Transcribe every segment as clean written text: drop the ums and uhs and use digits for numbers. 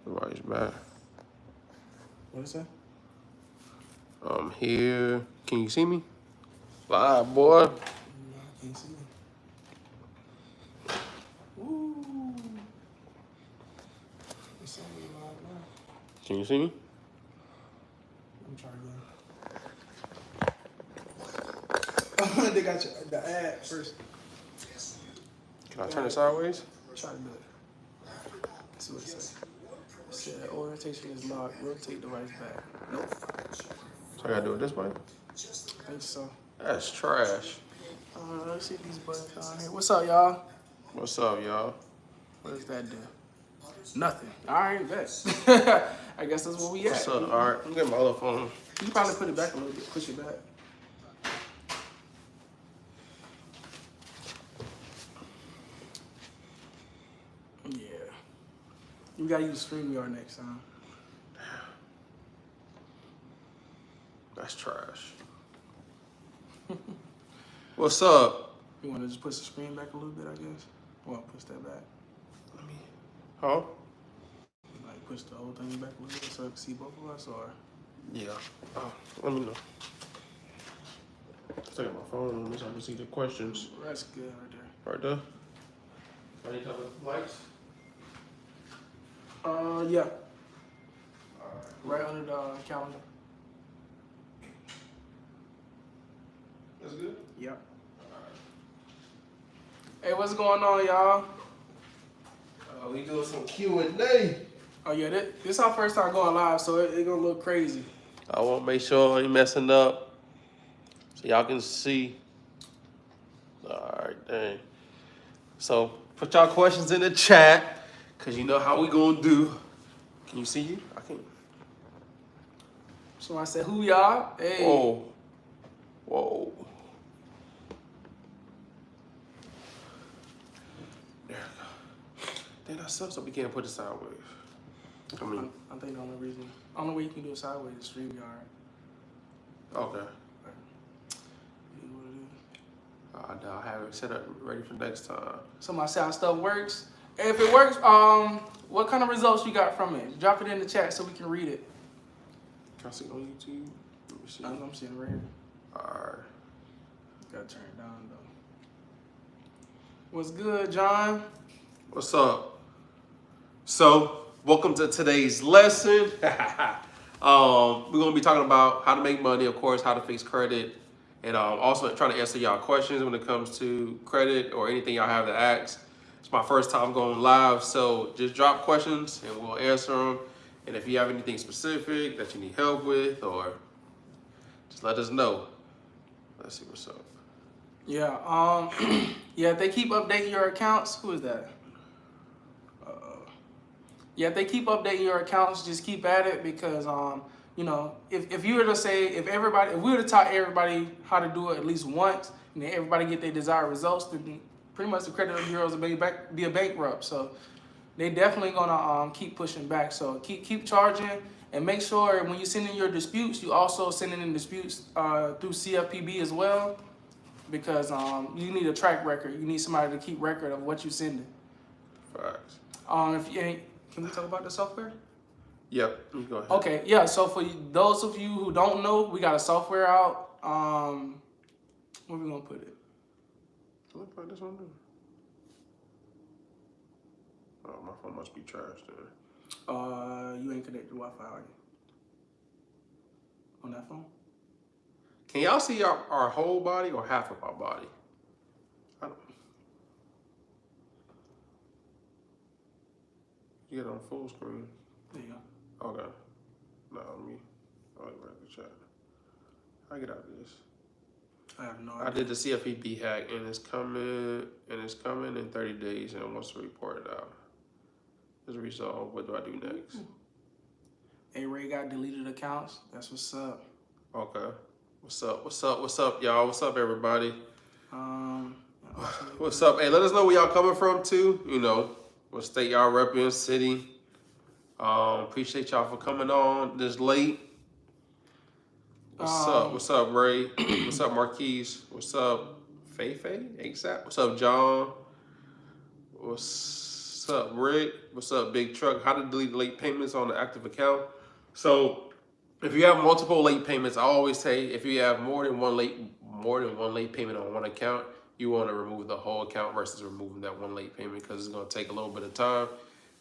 Everybody's back. What is that? I'm here. Can you see me? Live, boy. No, I can't see it. Woo! It's on live now. Can you see me? Let me try again. They got the ad first. Can I turn it sideways? Try to do it. Let's see what it says. It said orientation is locked. Rotate device back. Nope. So I gotta do it this way? I think so. That's trash. Let's see if these buttons on here. What's up, y'all? What's up, y'all? What does that do? Nothing. All right, bet. I guess that's where we at. What's up? All right, I'm getting my other phone. You can probably put it back a little bit. Push it back. Yeah. You gotta use StreamYard next time. That's trash. What's up? You wanna just push the screen back a little bit, I guess? Or push that back. Huh? Like push the whole thing back a little bit so I can see both of us, or? Yeah. Oh, let me know. Let's take out my phone so I can see the questions. That's good right there. Right there? Any kind of lights? Yeah. Right under the calendar. That's good? Yep. Hey, what's going on, y'all? We doing some Q&A. Oh yeah, this is our first time going live, so it gonna look crazy. I want to make sure I ain't messing up so y'all can see. All right, dang. So put y'all questions in the chat because you know how we gonna do. Can you see you? I can't. So I said, who y'all? Hey. Whoa. Whoa. There we go. Then that sucks, so we can't put it sideways. I mean, I think the only way you can do it sideways is StreamYard. okay. You know what it is. I'll have it set up ready for next time. Somebody say how stuff works. Hey, if it works, what kind of results you got from it? Drop it in the chat so we can read it. Can I see it on YouTube? Let me see. I'm seeing it right here. Alright. Gotta turn it down though. What's good, John? What's up? So, welcome to today's lesson. We're going to be talking about how to make money, of course, how to fix credit, and also trying to answer y'all questions when it comes to credit or anything y'all have to ask. It's my first time going live, so just drop questions and we'll answer them. And if you have anything specific that you need help with, or just let us know. Let's see what's up. Yeah, yeah, if they keep updating your accounts, who is that? Yeah, if they keep updating your accounts, just keep at it because, you know, if you were to say, if we were to taught everybody how to do it at least once, and then everybody get their desired results, then pretty much the credit bureaus will be a bankrupt. So they definitely gonna keep pushing back. So keep charging and make sure when you send in your disputes, you also send in disputes through CFPB as well, because you need a track record. You need somebody to keep record of what you sending. Facts. If you ain't. Can we talk about the software? Yep, you go ahead. Okay, yeah, so for those of you who don't know, we got a software out. Where we gonna put it? Look like this one too. Oh, my phone must be trashed then. You ain't connected to Wi-Fi, are you? On that phone? Can y'all see our whole body or half of our body? I don't. You get it on full screen. There you go. Okay. No, me. I'll get the chat. I get out of this. I have no I idea. did the CFPB hack, and it's coming in 30 days, and it wants to report it out. It's resolved. What do I do next? A-Ray got deleted accounts. That's what's up. Okay. What's up? What's up? What's up, y'all? What's up, everybody? What's up? Hey, let us know where y'all coming from too. You know, what state y'all repping, city. Appreciate y'all for coming on this late. What's up? What's up, Ray? What's up, Marquise? What's up, Faye? ASAP? What's up, John? What's What's up, Rick? What's up, Big Truck? How to delete late payments on the active account. So if you have multiple late payments, I always say if you have more than one late payment on one account, you want to remove the whole account versus removing that one late payment because it's going to take a little bit of time.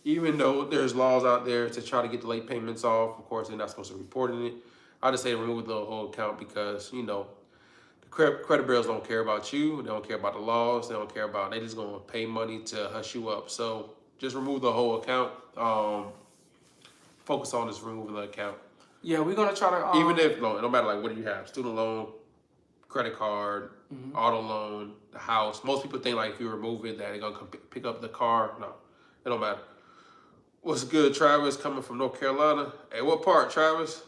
Even though there's laws out there to try to get the late payments off, of course, they're not supposed to report it. I just say remove the whole account because, you know, the credit bureaus don't care about you. They don't care about the laws. They just going to pay money to hush you up. So just remove the whole account. Focus on just removing the account. Yeah, we're gonna try to even if no matter like what do you have, student loan, credit card, auto loan, the house. Most people think like if you remove it that they're gonna come pick up the car. No, it don't matter. What's good, Travis? Coming from North Carolina. Hey, what part, Travis?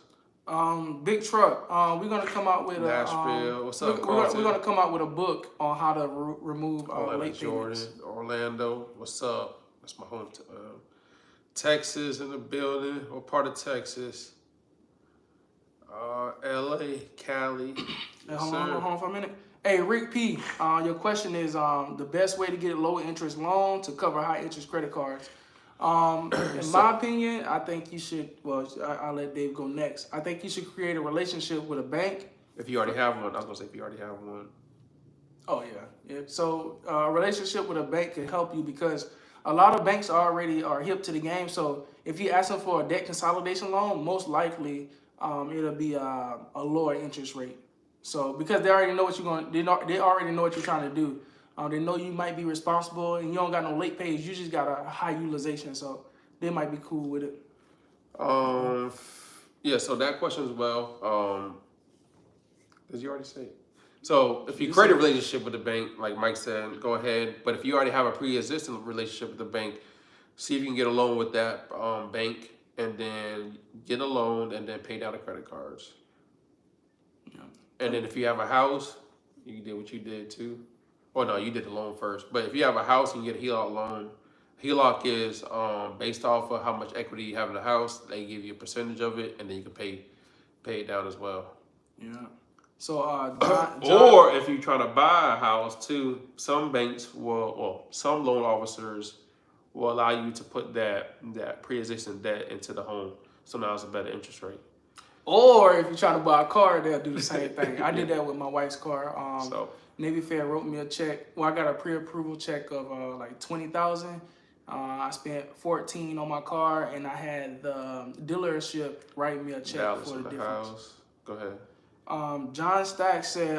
Big Truck. We're gonna come out with Nashville. What's up, we're gonna come out with a book on how to remove late Jordan, payments. Orlando. What's up? That's my home. Texas in the building. What part of Texas? LA, Cali. Yes, Hold on for a minute. Hey, Rick P, your question is the best way to get a low interest loan to cover high interest credit cards. In my opinion, I think you should, well, I'll let Dave go next. I think you should create a relationship with a bank. If you already have one, I was gonna say if you already have one. Oh yeah. So a relationship with a bank can help you because a lot of banks already are hip to the game. So if you ask them for a debt consolidation loan, most likely it'll be a lower interest rate. So because they already know what you're going, they already know what you're trying to do. They know you might be responsible and you don't got no late pays. You just got a high utilization, so they might be cool with it. Yeah. So that question as well. Did you already say it? So if you create a relationship with the bank, like Mike said, go ahead. But if you already have a pre-existing relationship with the bank, see if you can get a loan with that bank, and then get a loan, and then pay down the credit cards. Yeah. And then if you have a house, you did what you did too. Or no, you did the loan first. But if you have a house and you get a HELOC loan, HELOC is based off of how much equity you have in the house. They give you a percentage of it, and then you can pay it down as well. Yeah. So, John, or if you're trying to buy a house too, some banks will, or some loan officers will allow you to put that pre-existing debt into the home. So now it's a better interest rate. Or if you're trying to buy a car, they'll do the same thing. I did that with my wife's car. Navy Fair wrote me a check. Well, I got a pre-approval check of like $20,000. I spent $14 on my car, and I had the dealership write me a check for the difference. House. Go ahead. John Stack said,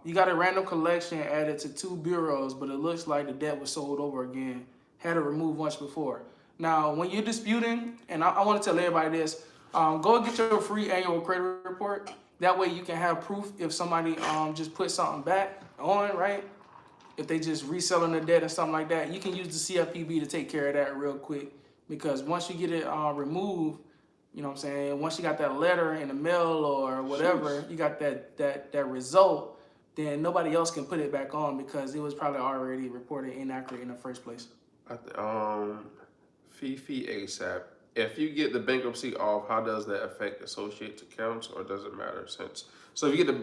you got a random collection added to 2 bureaus, but it looks like the debt was sold over again. Had it removed once before. Now, when you're disputing, and I want to tell everybody this, go get your free annual credit report. That way you can have proof if somebody just put something back on, right? If they just reselling the debt and something like that, you can use the CFPB to take care of that real quick. Because once you get it removed, you know what I'm saying? Once you got that letter in the mail or whatever, you got that result, then nobody else can put it back on because it was probably already reported inaccurate in the first place. Fifi ASAP. If you get the bankruptcy off, how does that affect associates accounts, or does it matter? So if you get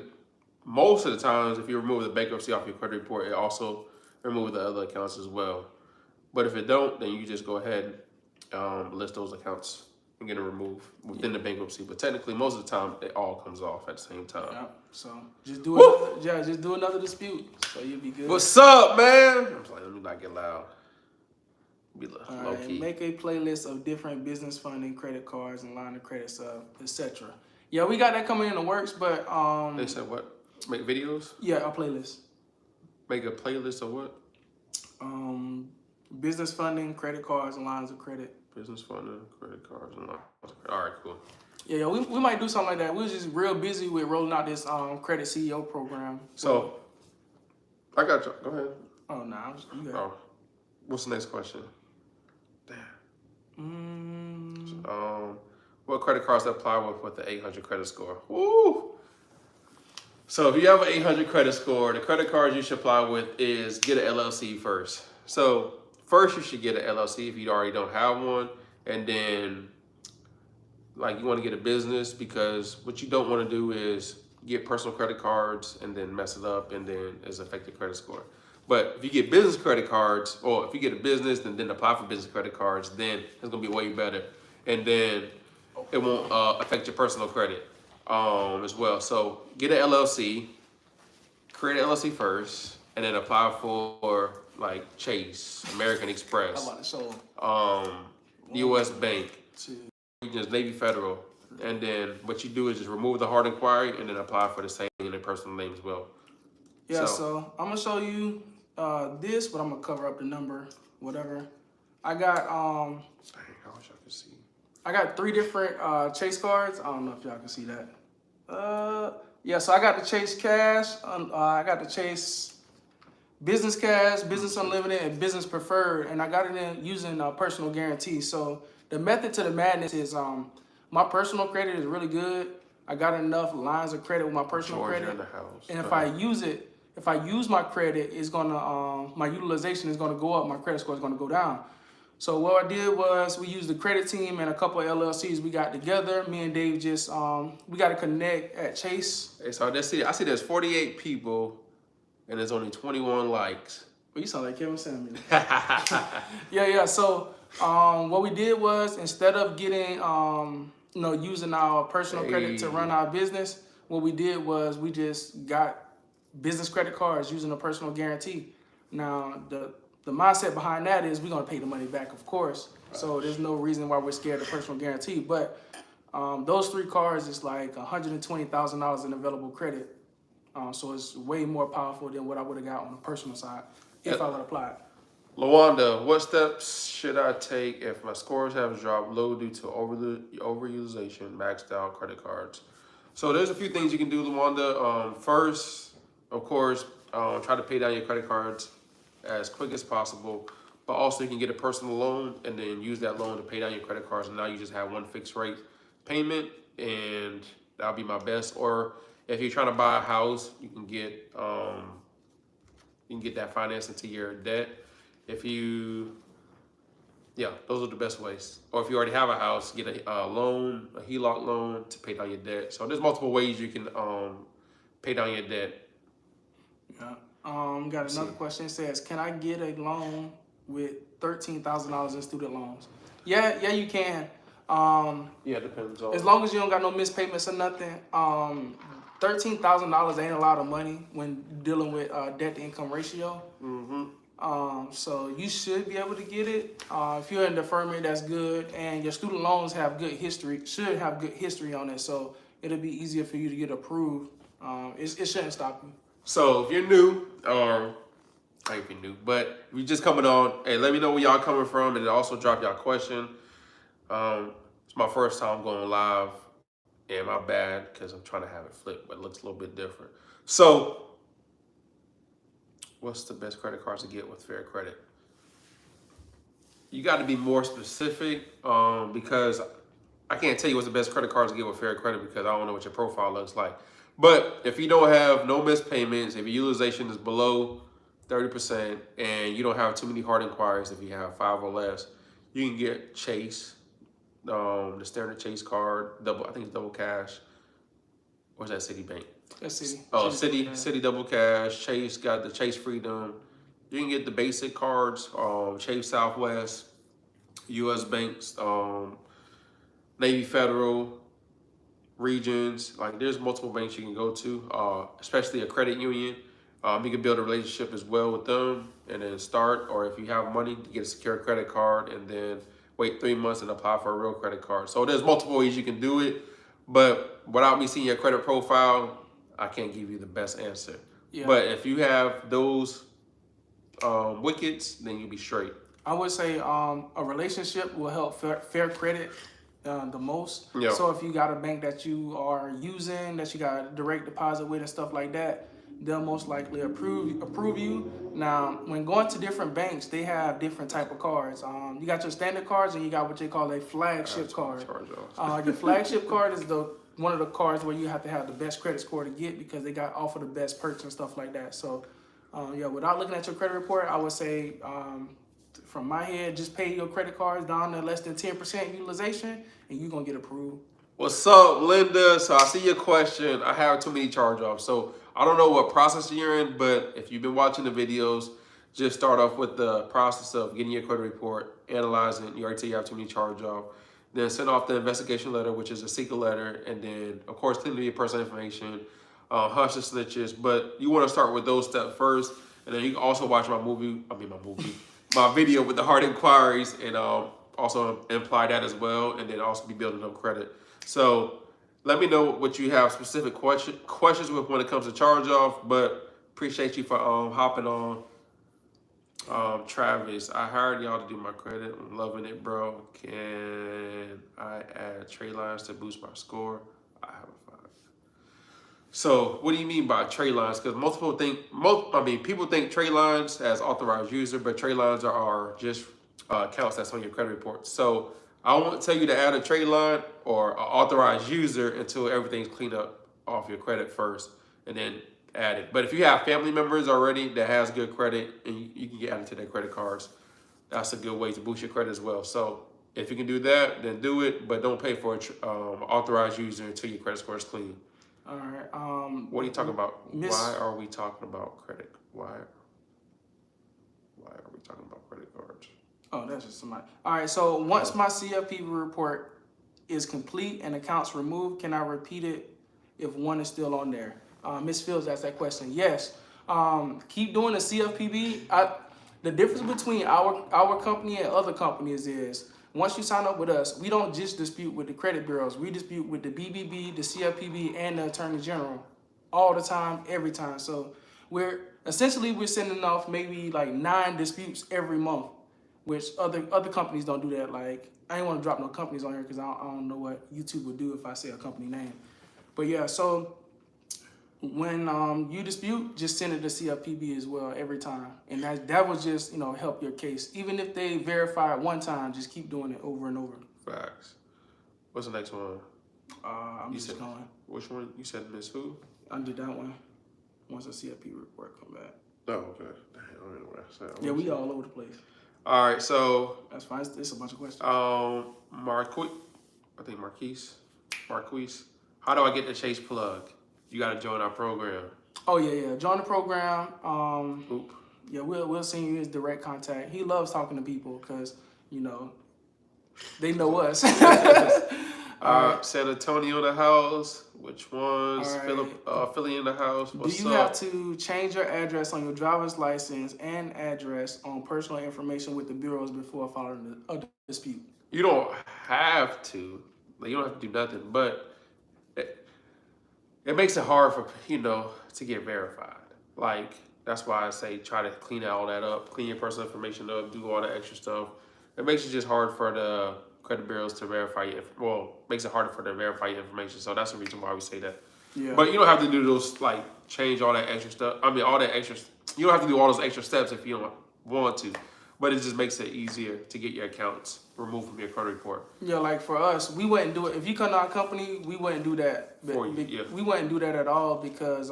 most of the times, if you remove the bankruptcy off your credit report, it also removes the other accounts as well. But if it don't, then you just go ahead and list those accounts and get it removed within the bankruptcy. But technically, most of the time, it all comes off at the same time. Yeah. So just do another dispute, so you'll be good. What's up, man? I'm like, let me not get loud. Be low key. Make a playlist of different business funding, credit cards, and line of credit stuff, etc. Yeah, we got that coming in the works, but They said what? Make videos? Yeah, a playlist. Make a playlist of what? Business funding, credit cards, and lines of credit. Business funding, credit cards, and lines of credit. All right, cool. Yeah, we might do something like that. We was just real busy with rolling out this credit CEO program. So I got you. Go ahead. Oh no, you got. Oh, what's the next question? What credit cards apply with the 800 credit score? Woo! So if you have an 800 credit score, the credit cards you should apply with is get an LLC first. So first you should get an LLC if you already don't have one, and then like you want to get a business, because what you don't want to do is get personal credit cards and then mess it up and then it's affect your credit score. But if you get business credit cards, or if you get a business and then apply for business credit cards, then it's gonna be way better, and then it won't affect your personal credit as well. So get an LLC, create an LLC first, and then apply for like Chase, American I'm Express, about to show. U.S. Bank, Shit. just Navy Federal, and then what you do is just remove the hard inquiry and then apply for the same in their personal name as well. Yeah, so I'm gonna show you this, but I'm gonna cover up the number, whatever. I got Dang, I wish I could see. I got 3 different Chase cards. I don't know if y'all can see that. Yeah, so I got the Chase Cash. I got the Chase Business Cash, Business Unlimited, and Business Preferred, and I got it in using personal guarantee. So the method to the madness is my personal credit is really good. I got enough lines of credit with my personal Georgia credit, in the house. and if I use my credit, it's gonna my utilization is gonna go up. My credit score is gonna go down. So what I did was we used the credit team and a couple of LLCs we got together. Me and Dave just we got to connect at Chase. Hey, so I see there's 48 people and there's only 21 likes. Well, you sound like Kevin Samuels. Yeah. So what we did was instead of getting using our personal credit to run our business, what we did was we just got business credit cards using a personal guarantee. Now the mindset behind that is we're gonna pay the money back, of course. So there's no reason why we're scared of personal guarantee. But those 3 cards is like $120,000 in available credit. So it's way more powerful than what I would have got on the personal side if I would apply it. Lawanda, what steps should I take if my scores have dropped low due to overutilization, maxed out credit cards? So there's a few things you can do, Lawanda. First, of course, try to pay down your credit cards as quick as possible, but also you can get a personal loan and then use that loan to pay down your credit cards, and now you just have one fixed rate payment, and that'll be my best. Or if you're trying to buy a house, you can get that financing to your debt. Those are the best ways. Or if you already have a house, get a loan, a HELOC loan to pay down your debt. So there's multiple ways you can pay down your debt. Yeah. Got another question. It says, can I get a loan with $13,000 in student loans? Yeah, you can. Yeah, it depends on. As long as you don't got no missed payments or nothing. $13,000 ain't a lot of money when dealing with debt to income ratio. So you should be able to get it. If you're in deferment, that's good, and your student loans have good history. Should have good history on it, so it'll be easier for you to get approved. It shouldn't stop you. So if you're new, or not if you're new, but if you're just coming on, hey, let me know where y'all coming from, and also drop y'all question. It's my first time going live, and my bad, because I'm trying to have it flipped, but it looks a little bit different. So, what's the best credit cards to get with Fair Credit? You got to be more specific, because I can't tell you what's the best credit cards to get with Fair Credit because I don't know what your profile looks like. But if you don't have no missed payments, if your utilization is below 30%, and you don't have too many hard inquiries, if you have 5 or less, you can get Chase, the standard Chase card, I think it's double cash. Or is that Citibank? That's City. Oh, City double cash. Chase got the Chase Freedom. You can get the basic cards, Chase Southwest, U.S. Banks, Navy Federal, Regions. Like there's multiple banks you can go to, especially a credit union. You can build a relationship as well with them and then start, or if you have money, to get a secure credit card and then wait 3 months and apply for a real credit card. So there's multiple ways you can do it, but without me seeing your credit profile, I can't give you the best answer. Yeah. But if you have those wickets, then you'll be straight. I would say a relationship will help fair credit the most. Yeah. So if you got a bank that you are using, that you got a direct deposit with and stuff like that, they'll most likely approve you. Now, when going to different banks, they have different type of cards. You got your standard cards, and you got what they call a flagship card. Your flagship card is one of the cards where you have to have the best credit score to get because they got offer the best perks and stuff like that. So, without looking at your credit report, I would say, from my head, just pay your credit cards down to less than 10% utilization, and you're gonna get approved. What's up, Linda? So I see your question. I have too many charge-offs. So I don't know what process you're in, but if you've been watching the videos, just start off with the process of getting your credit report, analyzing. You already say you have too many charge-off. Then send off the investigation letter, which is a secret letter, and then of course clean your personal information, hush the snitches. But you want to start with those steps first, and then you can also watch my video with the hard inquiries, and also imply that as well, and then also be building up credit. So let me know what you have specific questions with when it comes to charge off. But appreciate you for hopping on. Travis, I hired y'all to do my credit. I'm loving it, bro. Can I add trade lines to boost my score? I haven't found it. So, what do you mean by trade lines? Because people think trade lines as authorized user, but trade lines are just accounts that's on your credit report. So, I won't tell you to add a trade line or an authorized user until everything's cleaned up off your credit first, and then add it. But if you have family members already that has good credit, and you can get added to their credit cards, that's a good way to boost your credit as well. So if you can do that, then do it, but don't pay for an authorized user until your credit score is clean. All right. What are you talking about? Why are we talking about credit? Why are we talking about credit cards? Oh, that's just somebody. All right. So once my CFP report is complete and accounts removed, can I repeat it if one is still on there? Ms. Fields asked that question. Yes. Keep doing the CFPB. The difference between our company and other companies is once you sign up with us, we don't just dispute with the credit bureaus. We dispute with the BBB, the CFPB, and the Attorney General all the time, every time. So we're sending off maybe like 9 disputes every month, which other companies don't do that. Like, I ain't want to drop no companies on here because I don't know what YouTube would do if I say a company name. But yeah, so when you dispute, just send it to CFPB as well every time, and that will just help your case. Even if they verify it one time, just keep doing it over and over. Facts. What's the next one? I'm just going. Which one? You said Miss who? I did that one. Once the CFP report come back. Oh, okay. I don't know what I said. Yeah, we all over the place. All right, so that's fine. It's a bunch of questions. Marquise, how do I get the Chase plug? You got to join our program. Oh yeah. Join the program. Yeah, we'll send you his direct contact. He loves talking to people because they know us. All right, San Antonio in the house. Which ones? Right. Philly in the house. What's Do you have to change your address on your driver's license and address on personal information with the bureaus before filing a dispute? You don't have to. You don't have to do nothing, but it makes it hard for to get verified. Like, that's why I say try to clean all that up, clean your personal information up, do all the extra stuff. It makes it just hard for the credit bureaus to verify you. Well, makes it harder for them to verify your information. So that's the reason why we say that. Yeah. But you don't have to do those, like, change all that extra stuff. I mean, all that extra. You don't have to do all those extra steps if you don't want to. But it just makes it easier to get your accounts removed from your credit report. Yeah, like for us, we wouldn't do it. If you come to our company, we wouldn't do that. For you, yeah. We wouldn't do that at all because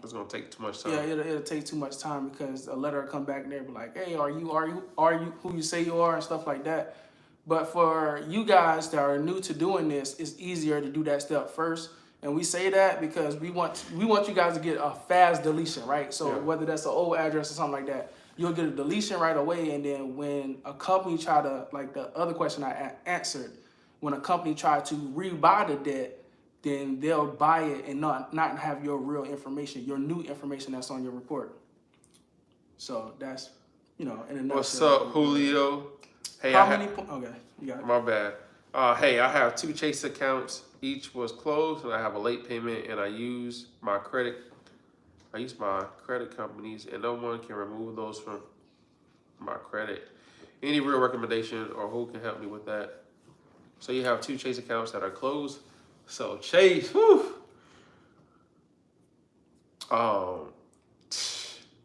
it's gonna take too much time. Yeah, it'll take too much time because a letter will come back and they'll be like, hey, are you who you say you are and stuff like that. But for you guys that are new to doing this, it's easier to do that step first. And we say that because we want you guys to get a fast deletion, right? So whether that's an old address or something like that, you'll get a deletion right away. And then when a company try to, like the other question I answered, when a company try to rebuy the debt, then they'll buy it and not have your real information, your new information that's on your report. So that's, in a nutshell. What's up, Julio? Hey, okay, you got it. My bad. Hey, I have 2 Chase accounts. Each was closed, and I have a late payment, and I use my credit companies, and no one can remove those from my credit. Any real recommendation, or who can help me with that? So you have 2 Chase accounts that are closed. So Chase, you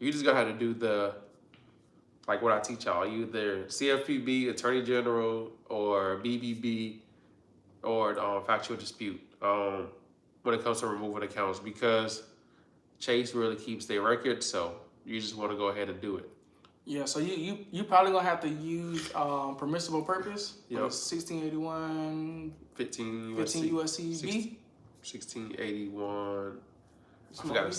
just gotta have to do like what I teach y'all. Either CFPB, Attorney General, or BBB, or factual dispute when it comes to removing accounts, because Chase really keeps their record, so you just want to go ahead and do it. Yeah, so you probably gonna have to use permissible purpose. Yep. 1681 15 USC B. 1681. I forgot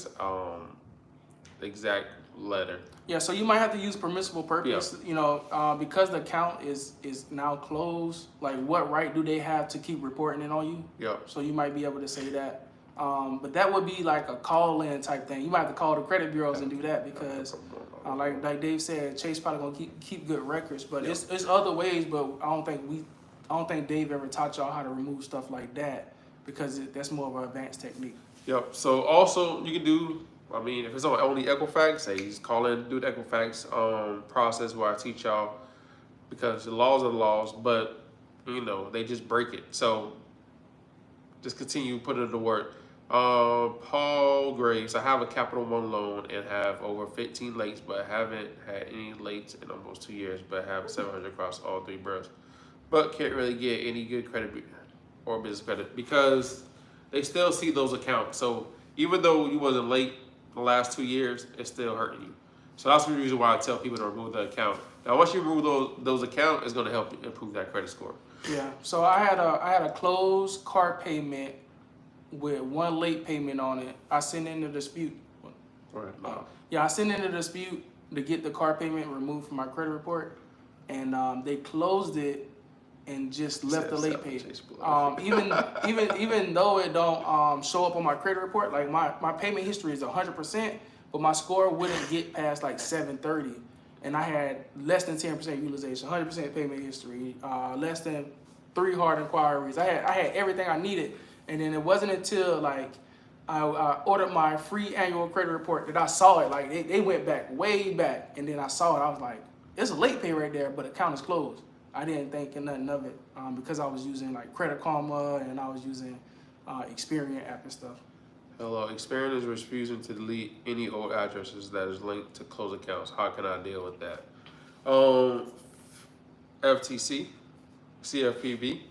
the exact letter. Yeah, so you might have to use permissible purpose. You know, because the account is now closed. Like, what right do they have to keep reporting it on you? Yeah. So you might be able to say that. But that would be like a call-in type thing. You might have to call the credit bureaus and do that because, like Dave said, Chase probably gonna keep good records. But it's other ways. But I don't think Dave ever taught y'all how to remove stuff like that because that's more of an advanced technique. Yep. So also you can do. I mean, if it's on only Equifax, say just call in, do the Equifax process where I teach y'all because the laws are the laws, but you know they just break it. So just continue putting it to work. Paul Graves, I have a Capital One loan and have over 15 lates, but haven't had any lates in almost 2 years, but have 700 across all 3 bureaus, but can't really get any good credit or business credit because they still see those accounts. So even though you wasn't late the last 2 years, it's still hurting you. So that's the reason why I tell people to remove the account. Now, once you remove those accounts, it's going to help improve that credit score. Yeah. So I had a closed car payment with 1 late payment on it. I sent in a dispute. Right. No. I sent in a dispute to get the car payment removed from my credit report, and they closed it and just left the late payment. Even though it don't show up on my credit report, like my payment history is 100%, but my score wouldn't get past like 730, and I had less than 10% utilization, 100% payment history, less than 3 hard inquiries. I had everything I needed, and then it wasn't until like I ordered my free annual credit report that I saw it. Like they went back way back, and then I saw it. I was like, "There's a late pay right there," but the account is closed. I didn't think nothing of it because I was using like Credit Karma and I was using Experian app and stuff. Hello, Experian is refusing to delete any old addresses that is linked to closed accounts. How can I deal with that? FTC, CFPB.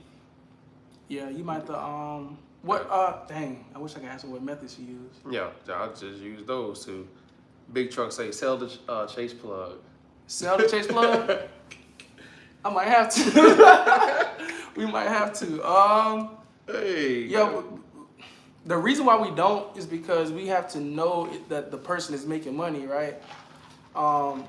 Yeah, you might have to, dang, I wish I could answer what methods you use. Yeah, I'll just use those two. Big Truck say, sell the Chase plug. Sell the Chase plug? I might have to. We might have to. Hey. Yeah, the reason why we don't is because we have to know that the person is making money, right? I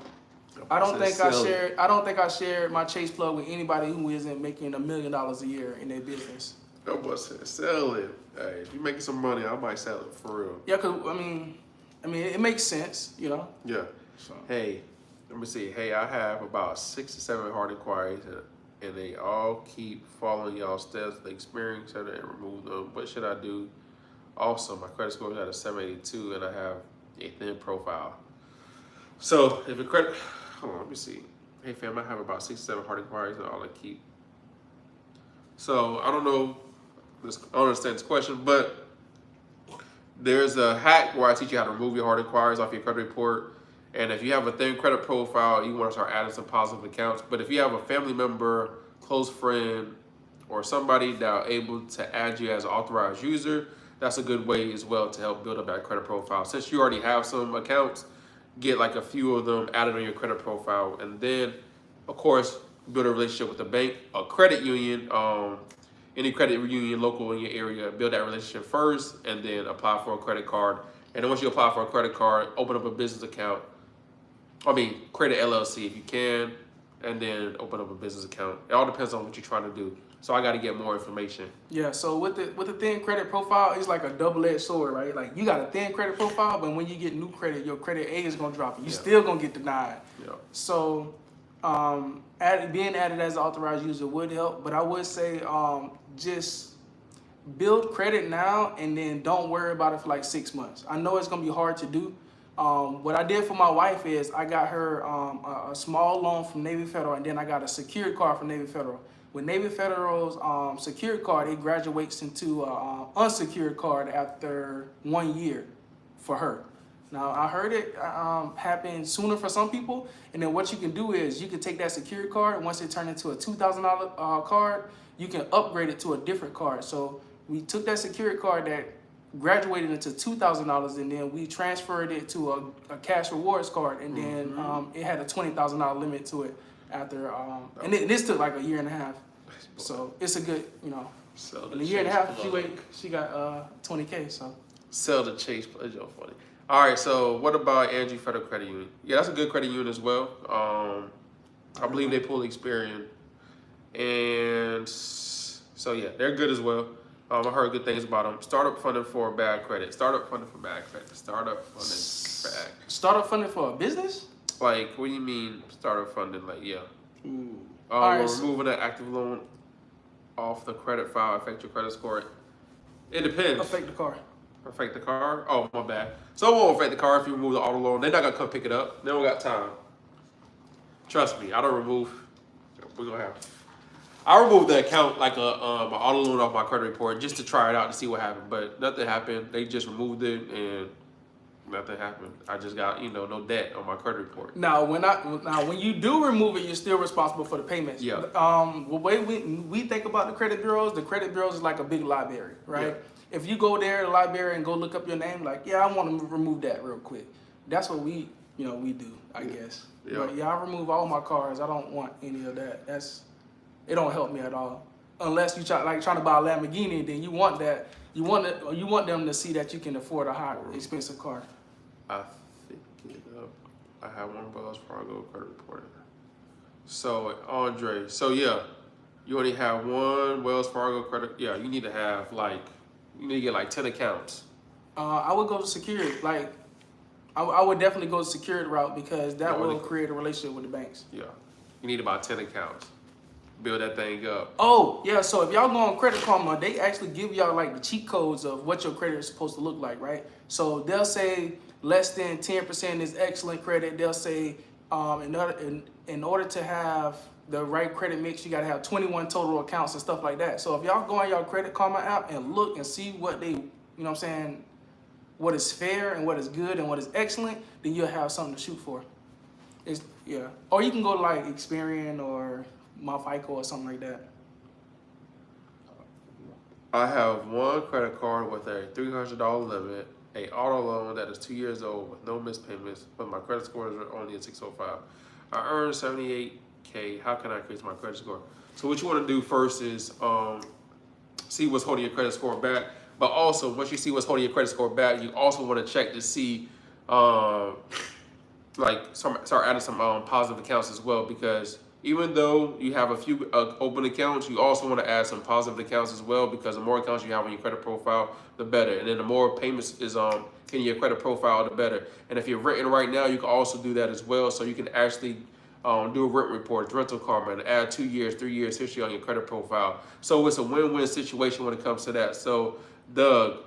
don't think I shared my Chase plug with anybody who isn't making $1 million a year in their business. That boy said, sell it. Hey, if you're making some money, I might sell it for real. Yeah, cause I mean, it makes sense, you know. Yeah. So. Hey, let me see. Hey, I have about 6 to 7 hard inquiries, and they all keep following y'all steps. The Experian Center and remove them. What should I do? Also, my credit score is at a 782, and I have a thin profile. So, if a credit, hold on, let me see. Hey, fam, I have about 6 to 7 hard inquiries, and all I keep. So, I don't know. I don't understand this question, but there's a hack where I teach you how to remove your hard inquiries off your credit report. And if you have a thin credit profile, you want to start adding some positive accounts. But if you have a family member, close friend, or somebody that are able to add you as an authorized user, that's a good way as well to help build up that credit profile. Since you already have some accounts, get like a few of them added on your credit profile. And then, of course, build a relationship with the bank, a credit union, any credit union local in your area. Build that relationship first and then apply for a credit card. And then once you apply for a credit card, open up a business account. Create an LLC if you can, and then open up a business account. It all depends on what you're trying to do. So I got to get more information. Yeah. So with the thin credit profile, it's like a double-edged sword, right? Like you got a thin credit profile, but when you get new credit, your credit A is gonna drop. You still gonna get denied. Yeah. So, being added as an authorized user would help, but I would say just build credit now and then don't worry about it for like 6 months. I know it's gonna be hard to do. What I did for my wife is I got her a small loan from Navy Federal, and then I got a secured card from Navy Federal. With Navy Federal's secured card, it graduates into an unsecured card after 1 year for her. Now, I heard it happen sooner for some people, and then what you can do is you can take that secured card, once it turns into a $2,000 card, you can upgrade it to a different card. So we took that secured card that graduated into $2,000, and then we transferred it to a cash rewards card, and then it had a $20,000 limit to it after, and this took like a year and a half. So it's a good, in a year and a half, she got $20K. So sell the Chase. It's funny. All right, so what about Angie Federal Credit Union? Yeah, that's a good credit union as well. I believe they pull Experian, and so yeah, they're good as well. I heard good things about them. Startup funding for bad credit. Startup funding for bad credit. Startup funding bad. Startup funding for a business? Like, what do you mean startup funding? Like, yeah. Ooh. We're removing an active loan off the credit file affect your credit score. It depends. Affect the car. Affect the car? Oh, my bad. So it won't affect the car if you remove the auto loan. They're not gonna come pick it up. They don't got time. Trust me, I don't remove. We're gonna have. I removed the account like a an auto loan off my credit report just to try it out to see what happened, but nothing happened. They just removed it and nothing happened. I just got no debt on my credit report. Now when you do remove it, you're still responsible for the payments. Yeah. The way we think about the credit bureaus is like a big library, right? Yeah. If you go there to the library and go look up your name, like, yeah, I want to remove that real quick. That's what we do, I guess. Yeah. But yeah, I remove all my cars. I don't want any of that. It don't help me at all. Unless you trying to buy a Lamborghini, then you want that. You want them to see that you can afford a high expensive car. I think I have one Wells Fargo credit report. So Andre, yeah, you only have one Wells Fargo credit. Yeah, you need to get like 10 accounts. I would go to security. Like, I would definitely go the security route because that will create a relationship with the banks. Yeah, you need about 10 accounts. Build that thing up. Oh, yeah, so if y'all go on Credit Karma, they actually give y'all like the cheat codes of what your credit is supposed to look like, right? So they'll say less than 10% is excellent credit. They'll say in order to have the right credit mix, you got to have 21 total accounts and stuff like that. So if y'all go on your Credit Karma app and look and see what they, what is fair and what is good and what is excellent, then you'll have something to shoot for. Or you can go to like Experian or MyFICO or something like that. I have one credit card with a $300 limit, a auto loan that is 2 years old with no missed payments, but my credit score is only at 605. I earn $78K. How can I increase my credit score? So what you want to do first is see what's holding your credit score back. But also, once you see what's holding your credit score back, you also want to check to see, start adding some positive accounts as well, because even though you have a few open accounts, you also want to add some positive accounts as well, because the more accounts you have on your credit profile, the better. And then the more payments is in your credit profile, the better. And if you're renting right now, you can also do that as well. So you can actually do a rent report, rental karma, and add 2 years, 3 years history on your credit profile. So it's a win-win situation when it comes to that. So Doug,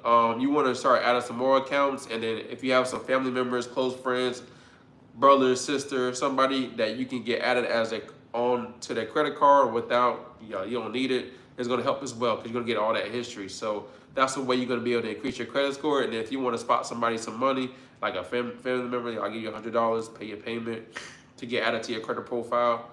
you want to start adding some more accounts, and then if you have some family members, close friends, brother, sister, somebody that you can get added as on to their credit card without, you don't need it, it's going to help as well, because you're going to get all that history. So that's the way you're going to be able to increase your credit score. And if you want to spot somebody some money, like a family member, I'll give you $100, pay your payment to get added to your credit profile.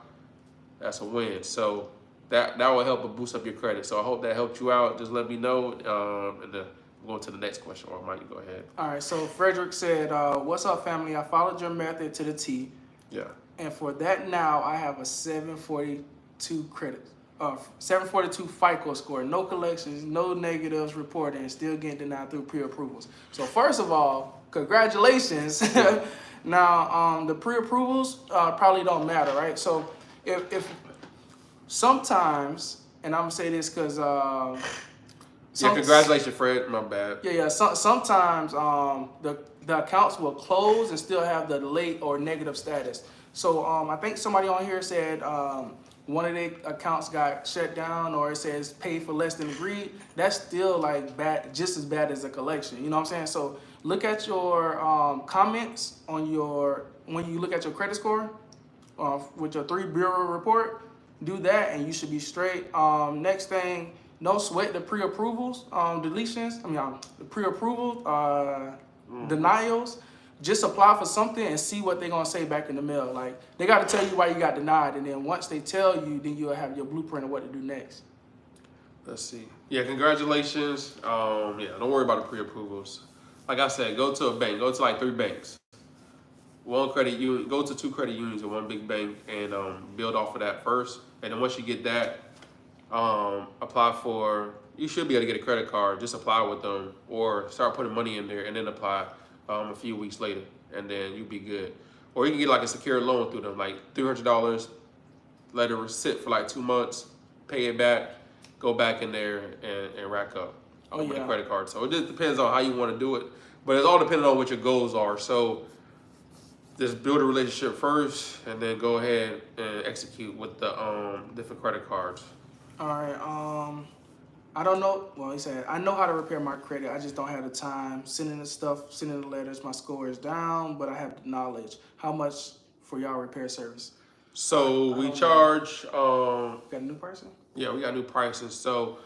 That's a win. So that will help boost up your credit. So I hope that helped you out. Just let me know. And we'll go to the next question. Or Mike, go ahead. All right. So Frederick said, "What's up, family? I followed your method to the T. Yeah. And for that now, I have a 742 credit, 742 FICO score, no collections, no negatives reported, and still getting denied through pre-approvals. So first of all, congratulations." Now, the pre-approvals probably don't matter, right? So if sometimes, and I'm gonna say this because congratulations, Fred. My bad. Yeah. Sometimes the accounts will close and still have the late or negative status. So I think somebody on here said one of their accounts got shut down, or it says paid for less than agreed. That's still like bad, just as bad as a collection. You know what I'm saying? So look at your comments on when you look at your credit score with your 3 bureau report. Do that and you should be straight. Next thing, don't sweat the pre-approvals, deletions. The pre-approval denials. Just apply for something and see what they're gonna say back in the mail. Like, they gotta tell you why you got denied, and then once they tell you, then you'll have your blueprint of what to do next. Let's see. Yeah, congratulations. Don't worry about the pre-approvals. Like I said, go to a bank. Go to like 3 banks. One credit union. Go to 2 credit unions and 1 big bank, and build off of that first. And then once you get that, apply for. You should be able to get a credit card. Just apply with them, or start putting money in there and then apply. a few weeks later, and then you'll be good. Or you can get like a secured loan through them, like $300, let it sit for like 2 months, pay it back, go back in there and rack up with a credit card. So it just depends on how you want to do it, but it's all depending on what your goals are. So just build a relationship first, and then go ahead and execute with the different credit cards. All right. I don't know. Well, he said I know how to repair my credit. I just don't have the time. Sending the stuff, sending the letters. My score is down, but I have the knowledge. How much for y'all repair service? So we charge. Got a new person? Yeah, we got new prices. So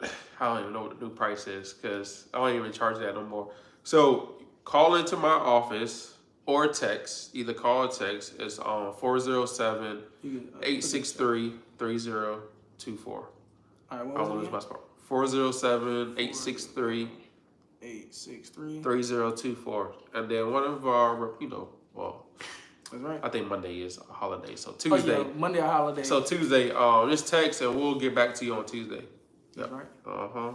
I don't even know what the new price is because I don't even charge that no more. So call into my office or text. Either call or text. It's on 407-863-3024. All right, what I was want it to lose my again? spot. 407-863-3024. And then one of our, well, That's right. I think Monday is a holiday. So Oh, Tuesday. yeah, Monday or holiday. So Tuesday, just text and we'll get back to you on Tuesday. That's right. Uh-huh.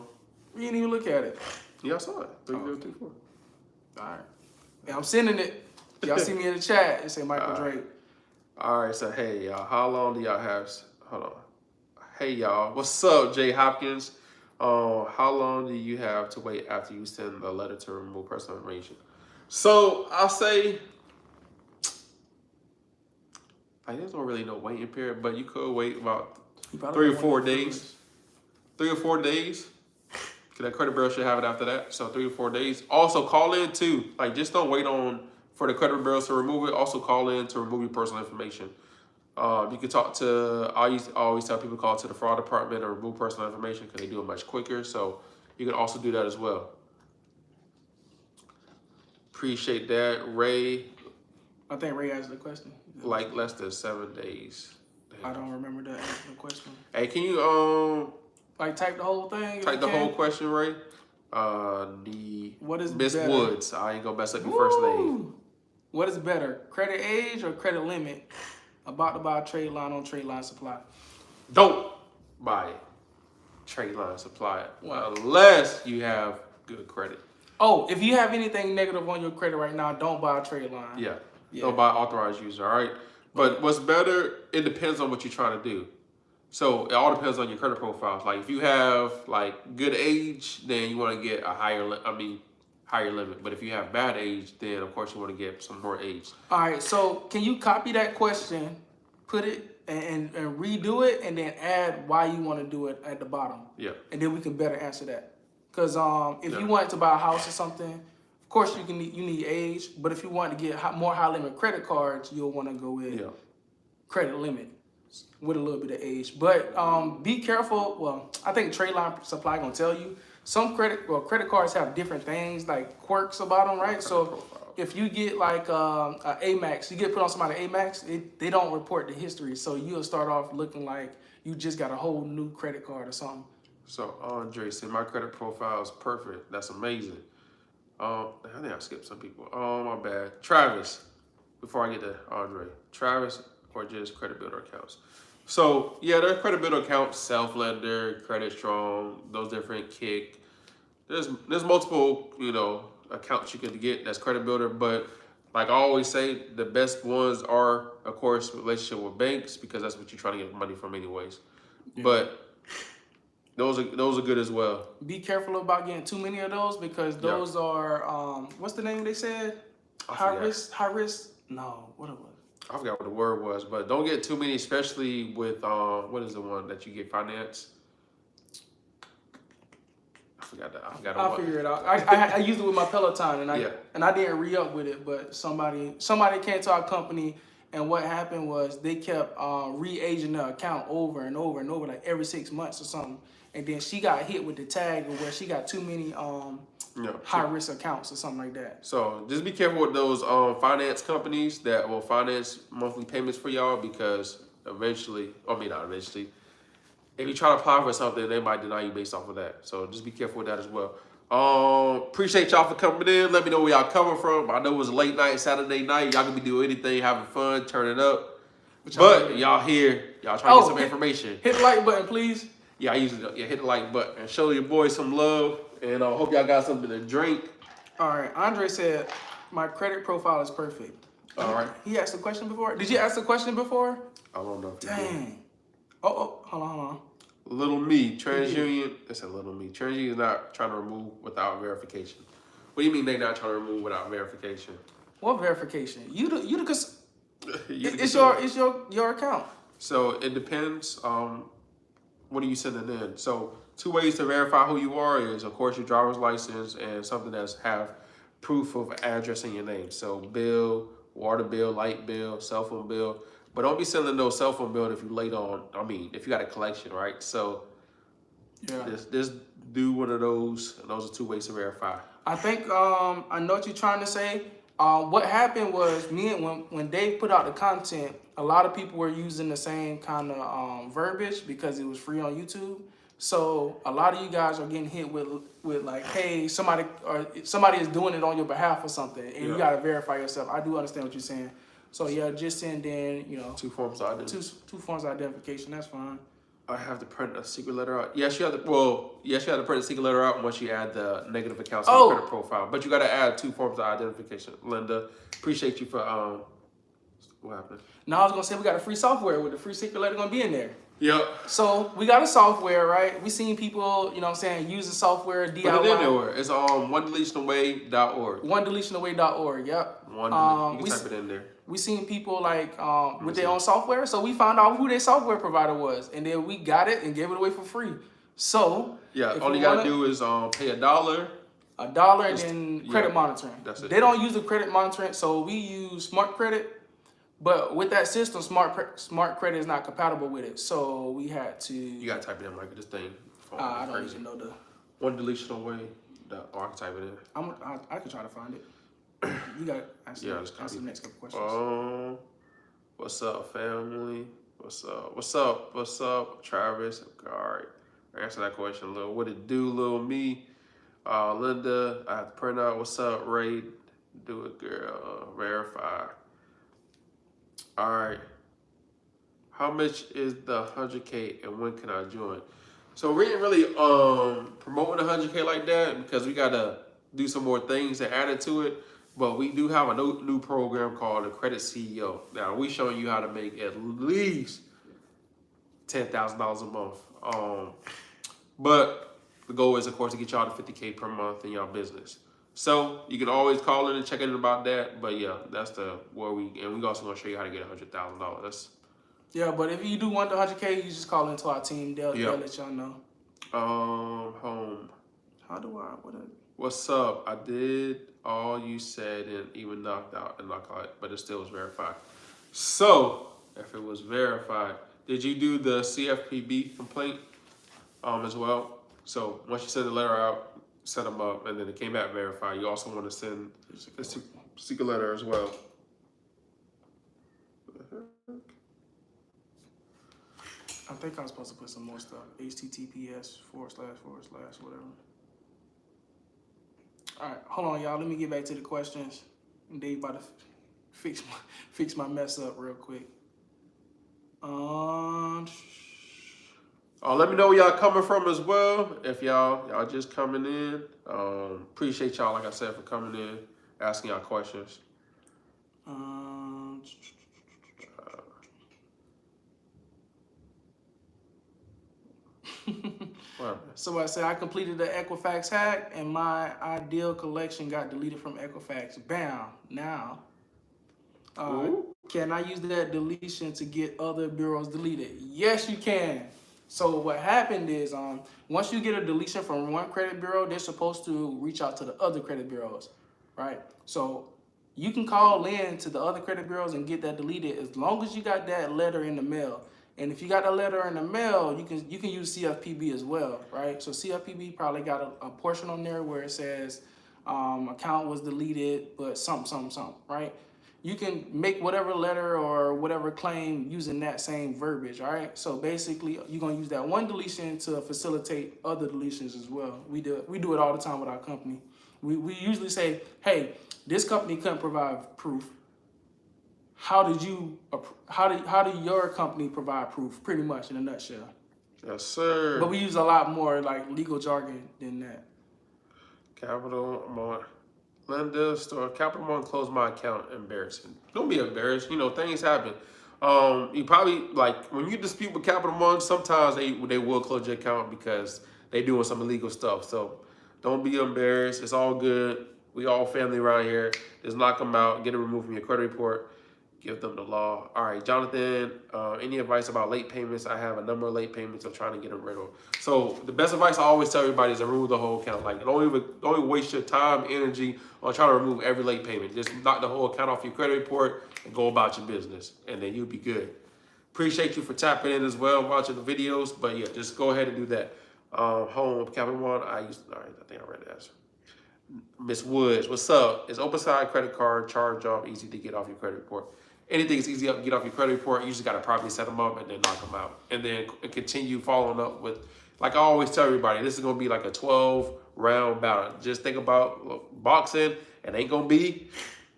You didn't even look at it. Yeah, I saw it. 3024. All right. Yeah, I'm sending it. Y'all see me in the chat. It say Michael Drake. All right, so hey, y'all, how long do y'all have? Hold on. Hey, y'all, what's up, Jay Hopkins? How long do you have to wait after you send a letter to remove personal information? So I'll say, like, there's no really no waiting period, but you could wait about 3 or 4 days. 3 or 4 days. Cause that credit bureau should have it after that. So 3 or 4 days. Also call in too. Like, just don't wait for the credit bureau to remove it. Also call in to remove your personal information. You can talk to, I always tell people to call to the fraud department or remove personal information because they do it much quicker. So you can also do that as well. Appreciate that. Ray, I think Ray asked the question. like less than 7 days. Damn. I don't remember the question. Hey, can you Like type the whole thing? type the whole question, Ray? What is Miss better? Woods. I ain't gonna mess up your first name. What is better, credit age or credit limit? About to buy a trade line on trade line supply. Don't buy it. Trade line supply Wow. unless you have good credit. Oh, if you have anything negative on your credit right now, don't buy a trade line. Yeah. Don't buy authorized user, all right? But what's better, it depends on what you're trying to do. So it all depends on your credit profiles. Like if you have like good age, then you want to get a higher limit. But if you have bad age, then of course you want to get some more age. All right, so can you copy that question, put it and redo it, and then add why you want to do it at the bottom? Yeah. And then we can better answer that. Because if you wanted to buy a house or something, of course you need age. But if you want to get more high limit credit cards, you'll want to go with credit limit with a little bit of age. But be careful. Well, I think trade line supply gonna tell you some credit cards have different things like quirks about them, right? So if you get like a Amex, you get put on somebody Amex, they don't report the history, so you'll start off looking like you just got a whole new credit card or something. So Andre said my credit profile is perfect. That's amazing. I think I skipped some people. Oh, my bad. Travis, before I get to Andre. Travis or just credit builder accounts. So yeah, there's credit builder accounts, self-lender, credit strong, those different kick. There's multiple, accounts you can get that's credit builder, but like I always say, the best ones are, of course, relationship with banks because that's what you're trying to get money from anyways. Yeah. But those are good as well. Be careful about getting too many of those because those are what's the name they said? High risk. No, what it was? I forgot what the word was, but don't get too many, especially with what is the one that you get finance? I forgot that. I'll figure it out. I used it with my Peloton and I didn't re-up with it, but somebody came to our company and what happened was they kept re-aging the account over and over and over, like every 6 months or something. And then she got hit with the tag where she got too many high-risk accounts or something like that. So just be careful with those finance companies that will finance monthly payments for y'all because eventually, if you try to apply for something, they might deny you based off of that. So just be careful with that as well. Appreciate y'all for coming in. Let me know where y'all coming from. I know it was a late night, Saturday night. Y'all can be doing anything, having fun, turning up. But y'all here. Y'all trying to get some information. Hit the like button, please. Yeah, I usually hit the like button and show your boys some love. And I hope y'all got something to drink. All right. Andre said, my credit profile is perfect. All right. He asked a question before. Did you ask the question before? I don't know if you did. Dang. Oh, hold on. Little me, TransUnion. It's a little me. TransUnion is not trying to remove without verification. What do you mean they not trying to remove without verification? What verification? It's consumer. your account. So it depends. What are you sending in? So 2 ways to verify who you are is, of course, your driver's license and something that's have proof of address in your name. So bill, water bill, light bill, cell phone bill. But don't be sending no cell phone bill if you late on. I mean, if you got a collection, right? So Yeah. just do one of those. And those are 2 ways to verify. I think I know what you're trying to say. What happened was when Dave put out the content, a lot of people were using the same kind of verbiage because it was free on YouTube. So a lot of you guys are getting hit with like, hey, somebody is doing it on your behalf or something, and you gotta verify yourself. I do understand what you're saying. So yeah, just send in 2 forms of identification. two forms of identification. That's fine. I have to print a secret letter out. Yes, you have to. Well, yes, you have to print a secret letter out once you add the negative accounts on your credit profile. But you got to add 2 forms of identification. Linda, appreciate you for what happened? Now I was gonna say we got a free software with the free secret letter gonna be in there. Yep. So we got a software, right? We seen people, use the software DIY. Put it in there. It's onedeletionaway.org. Onedeletionaway.org. Yep. You can type it in there. We seen people with their own software, so we found out who their software provider was, and then we got it and gave it away for free. So yeah, all you gotta do is pay $1. $1 and then credit monitoring. That's it. They don't use the credit monitoring, so we use Smart Credit, but with that system, Smart Credit is not compatible with it. So we had to. You gotta type it in like this thing. I don't even know the. Onedeletionaway.org. I can type it in. I could try to find it. You got answer the next couple questions. What's up, family? What's up, Travis? All right, answer that question, Lil. What it do, Lil me? Linda, I have to print out. What's up, Ray? Do it, girl. Verify. All right. How much is the 100K and when can I join? So we ain't really promoting the 100K like that because we gotta do some more things and add it to it. But we do have a new program called the Credit CEO. Now we showing you how to make at least $10,000 a month. But the goal is, of course, to get y'all to 50K per month in your business. So you can always call in and check in about that. But yeah, that's where we also gonna show you how to get $100,000. Yeah, but if you do want the 100K, you just call into our team. They'll let y'all know. Home. How do I? What's up? I did all you said and even knocked out, but it still was verified. So if it was verified, did you do the CFPB complaint as well? So once you send the letter out, set them up, and then it came back verified. You also want to send a secret letter as well. I think I'm supposed to put some more stuff. HTTPS / whatever. All right, hold on, y'all. Let me get back to the questions. Dave about to fix my mess up real quick. Let me know where y'all coming from as well. If y'all just coming in, appreciate y'all, like I said, for coming in, asking y'all questions. Somebody said I completed the Equifax hack and my ideal collection got deleted from Equifax. Bam. Now, can I use that deletion to get other bureaus deleted? Yes, you can. So what happened is, once you get a deletion from one credit bureau, they're supposed to reach out to the other credit bureaus, right? So you can call in to the other credit bureaus and get that deleted as long as you got that letter in the mail. And if you got a letter in the mail, you can use CFPB as well, right? So CFPB probably got a portion on there where it says account was deleted, but something, right? You can make whatever letter or whatever claim using that same verbiage, all right? So basically, you're gonna use that one deletion to facilitate other deletions as well. We do it all the time with our company. We usually say, hey, this company couldn't provide proof. How did your company provide proof? Pretty much in a nutshell. Yes, sir. But we use a lot more like legal jargon than that. Capital amount. Linda store Capital One closed my account. Embarrassing. Don't be embarrassed. You know things happen. You probably like when you dispute with Capital One. Sometimes they will close your account because they doing some illegal stuff. So don't be embarrassed. It's all good. We all family around here. Just knock them out. Get it removed from your credit report. Give them the law. All right, Jonathan. Any advice about late payments? I have a number of late payments. I'm trying to get them rid of. So the best advice I always tell everybody is to remove the whole account. Like don't waste your time, energy on trying to remove every late payment. Just knock the whole account off your credit report and go about your business, and then you'll be good. Appreciate you for tapping in as well, watching the videos. But yeah, just go ahead and do that. Home Capital One. All right, I think I read the answer. Miss Woods, what's up? Is open side credit card charge off easy to get off your credit report? Anything is easy to get off your credit report. You just got to properly set them up and then knock them out. And then continue following up with, like I always tell everybody, this is going to be like a 12-round battle. Just think about boxing. It ain't going to be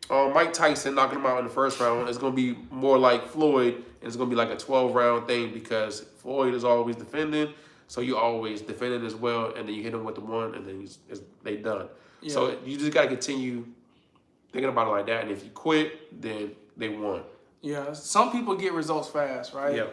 Mike Tyson knocking him out in the first round. It's going to be more like Floyd. And it's going to be like a 12-round thing because Floyd is always defending. So you always defending as well. And then you hit him with the one and then they done. Yeah. So you just got to continue thinking about it like that. And if you quit, then they won. Yeah, some people get results fast, right? Yeah.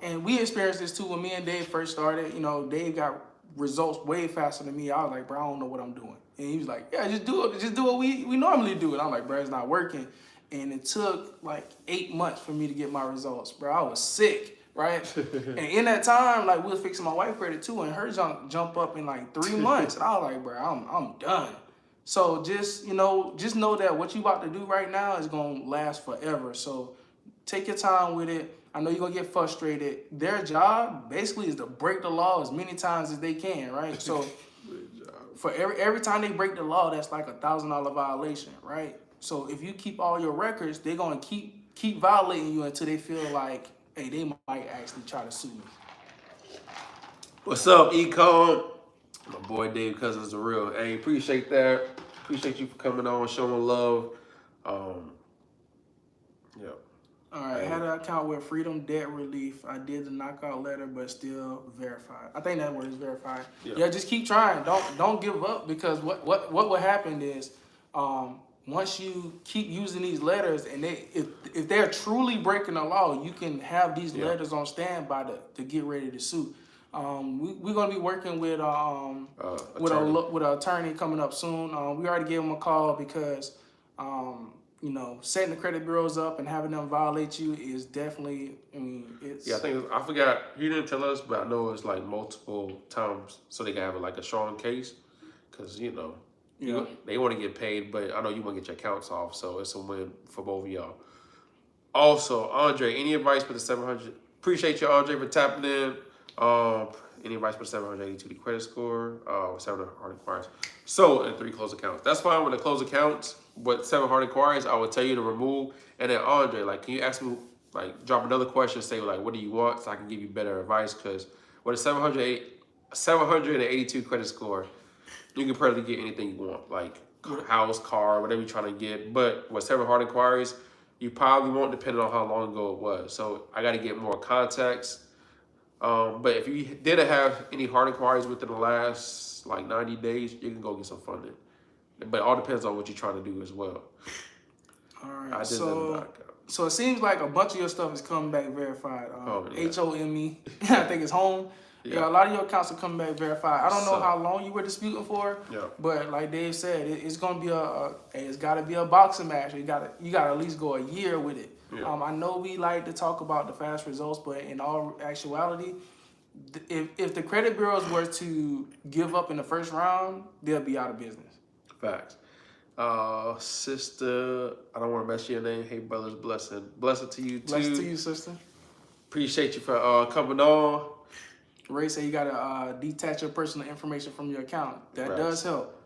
And we experienced this too when me and Dave first started. You know, Dave got results way faster than me. I was like, bro, I don't know what I'm doing. And he was like, yeah, just do it. Just do what we normally do. And I'm like, bro, it's not working. And it took like 8 months for me to get my results, bro. I was sick, right? And in that time, like we was fixing my wife's credit too, and her jump up in like 3 months. And I was like, bro, I'm done. So just know that what you about to do right now is gonna last forever. So take your time with it. I know you're gonna get frustrated. Their job basically is to break the law as many times as they can, right? So for every time they break the law, that's like $1,000 violation, right? So if you keep all your records, they're gonna keep violating you until they feel like, hey, they might actually try to sue me. What's up, Econ? My boy Dave Cousins the real. Hey, appreciate that. Appreciate you for coming on, showing love. Yeah. All right, I had an account with Freedom Debt Relief. I did the knockout letter, but still verified. I think that word is verified. Yeah, just keep trying. Don't give up because what will happen is once you keep using these letters and if they're truly breaking the law, you can have these letters on standby to get ready to sue. We're gonna be working with an attorney coming up soon. We already gave him a call because setting the credit bureaus up and having them violate you is definitely. It's. Yeah, I forgot. He didn't tell us, but I know it's like multiple times, so they can have like a strong case, because they want to get paid, but I know you want to get your accounts off, so it's a win for both of y'all. Also, Andre, any advice for the 700? Appreciate you, Andre, for tapping in. Any advice for 782 credit score? 7 hard inquiries. So, and 3 closed accounts. That's fine with the closed accounts. But 7 hard inquiries, I would tell you to remove. And then Andre, like, can you ask me, like, drop another question, say, like, what do you want, so I can give you better advice? Because with a 782 credit score, you can probably get anything you want, like house, car, whatever you're trying to get. But with 7 hard inquiries, you probably won't, depending on how long ago it was. So I got to get more context. But if you didn't have any hard inquiries within the last like 90 days, you can go get some funding. But it all depends on what you're trying to do as well. All right. So it seems like a bunch of your stuff is coming back verified. HOME, I think it's home. Yeah, a lot of your accounts are coming back verified. I don't know how long you were disputing for, but like Dave said, it's gonna be it's got to be a boxing match. You got to at least go a year with it. Yeah. I know we like to talk about the fast results, but in all actuality, if the credit bureaus were to give up in the first round, they'll be out of business. Facts. Sister, I don't want to mess your name. Hey, brothers, blessing to you too. Blessing to you, sister. Appreciate you for coming on. Ray said you gotta detach your personal information from your account. That does help.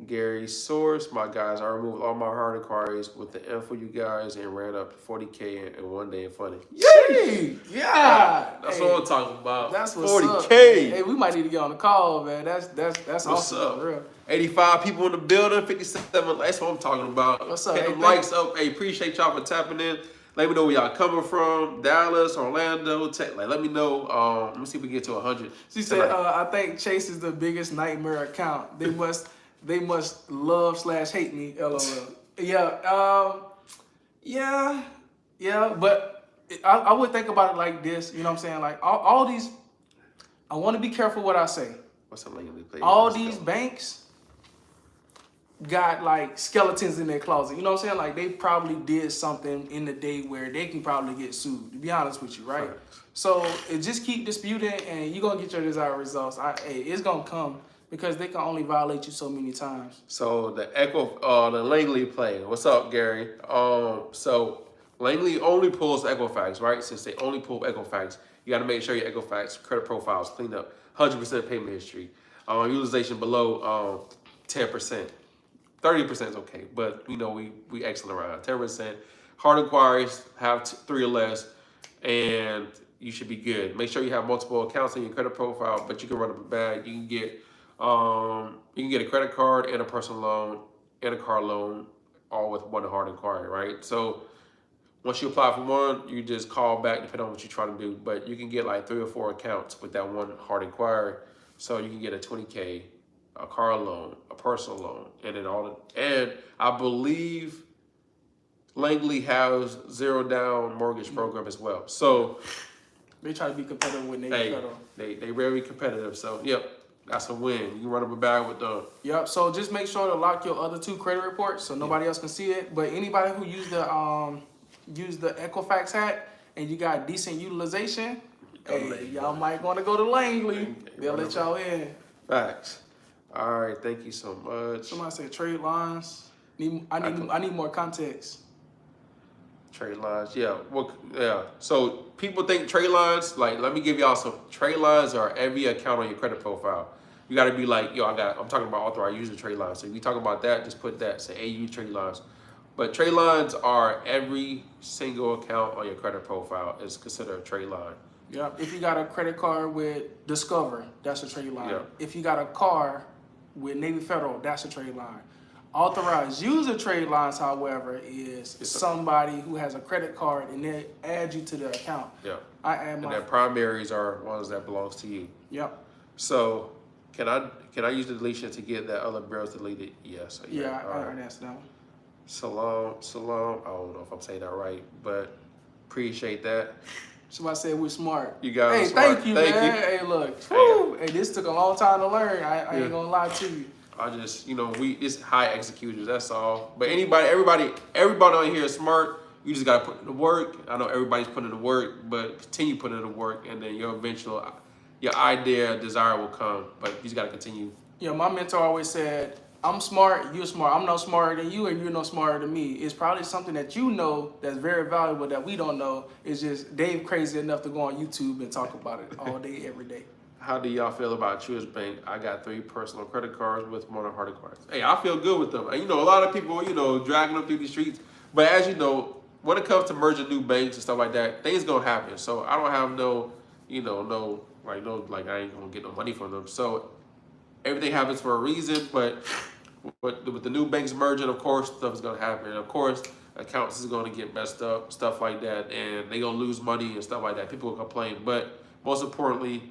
Gary Source, my guys, I removed all my hard inquiries with the info you guys and ran up to 40K in one day in funny. Yay! Yeah! That's what I'm talking about. That's what's 40K. Up. Hey, we might need to get on the call, man. That's what's awesome. Up? For real. 85 people in the building, 57. That's what I'm talking about. What's up? Hit them likes up. Hey, appreciate y'all for tapping in. Let me know where y'all coming from. Dallas, Orlando. Let me know. Let me see if we get to 100. She said, I think Chase is the biggest nightmare account. They must They must love/hate me. LOL. Yeah. Yeah. But I would think about it like this. You know what I'm saying? Like all these. I want to be careful what I say. What's something we play? All these banks got like skeletons in their closet. You know what I'm saying? Like they probably did something in the day where they can probably get sued. To be honest with you, right? So just keep disputing, and you're gonna get your desired results. It's gonna come because they can only violate you so many times. So the the Langley play. What's up, Gary? So Langley only pulls Equifax, right? Since they only pull Equifax, you got to make sure your Equifax credit profile is cleaned up. 100% payment history. Utilization below 10%. 30% is okay, but we know we excellent around 10%. Hard inquiries have 3 or less, and you should be good. Make sure you have multiple accounts in your credit profile, but you can run up a bag. You can get a credit card and a personal loan and a car loan, all with one hard inquiry, right? So once you apply for one, you just call back depending on what you're trying to do. But you can get like 3 or 4 accounts with that one hard inquiry. So you can get a $20K, a car loan, a personal loan, and then and I believe Langley has 0 down mortgage program as well. So they try to be competitive with Navy Federal. They very competitive. So yep. That's a win. You can run up a bag with them. Yep. So just make sure to lock your other 2 credit reports so nobody else can see it. But anybody who use the Equifax hack and you got decent utilization, y'all might want to go to Langley. They'll let y'all in. Facts. All right. Thank you so much. Somebody said trade lines. I need more context. Trade lines, yeah. Well, yeah. So people think trade lines, like, let me give y'all some. Trade lines are every account on your credit profile. You got to be like, yo, I'm talking about authorized user trade lines. So if you talk about that, just put that, say AU trade lines. But trade lines are every single account on your credit profile is considered a trade line. Yeah. If you got a credit card with Discover, that's a trade line. Yeah. If you got a car with Navy Federal, that's a trade line. Authorized user trade lines, however, is somebody who has a credit card and they add you to their account. Yeah. And their primaries are ones that belongs to you. Yep. So can I use the deletion to get that other barrels deleted? Yes. Yeah, I already answered that one. Salam. I don't know if I'm saying that right, but appreciate that. Somebody said we're smart. You guys Hey, are smart. thank you, man. Hey, look. Hey, this took a long time to learn. I ain't gonna lie to you. I just, it's high executors, that's all. But everybody on here is smart. You just gotta put in the work. I know everybody's putting in the work, but continue putting in the work, and then your desire will come. But you just gotta continue. Yeah, my mentor always said, I'm smart, you're smart. I'm no smarter than you, and you're no smarter than me. It's probably something that you know that's very valuable that we don't know. It's just Dave crazy enough to go on YouTube and talk about it all day, every day. How do y'all feel about Truist Bank? I got 3 personal credit cards with more than hard cards. Hey, I feel good with them. And, a lot of people, dragging them through these streets. But as you know, when it comes to merging new banks and stuff like that, things gonna happen. So I don't have I ain't gonna get no money from them. So everything happens for a reason. But with the new banks merging, of course, stuff is gonna happen. And of course, accounts is gonna get messed up, stuff like that, and they gonna lose money and stuff like that. People will complain. But most importantly,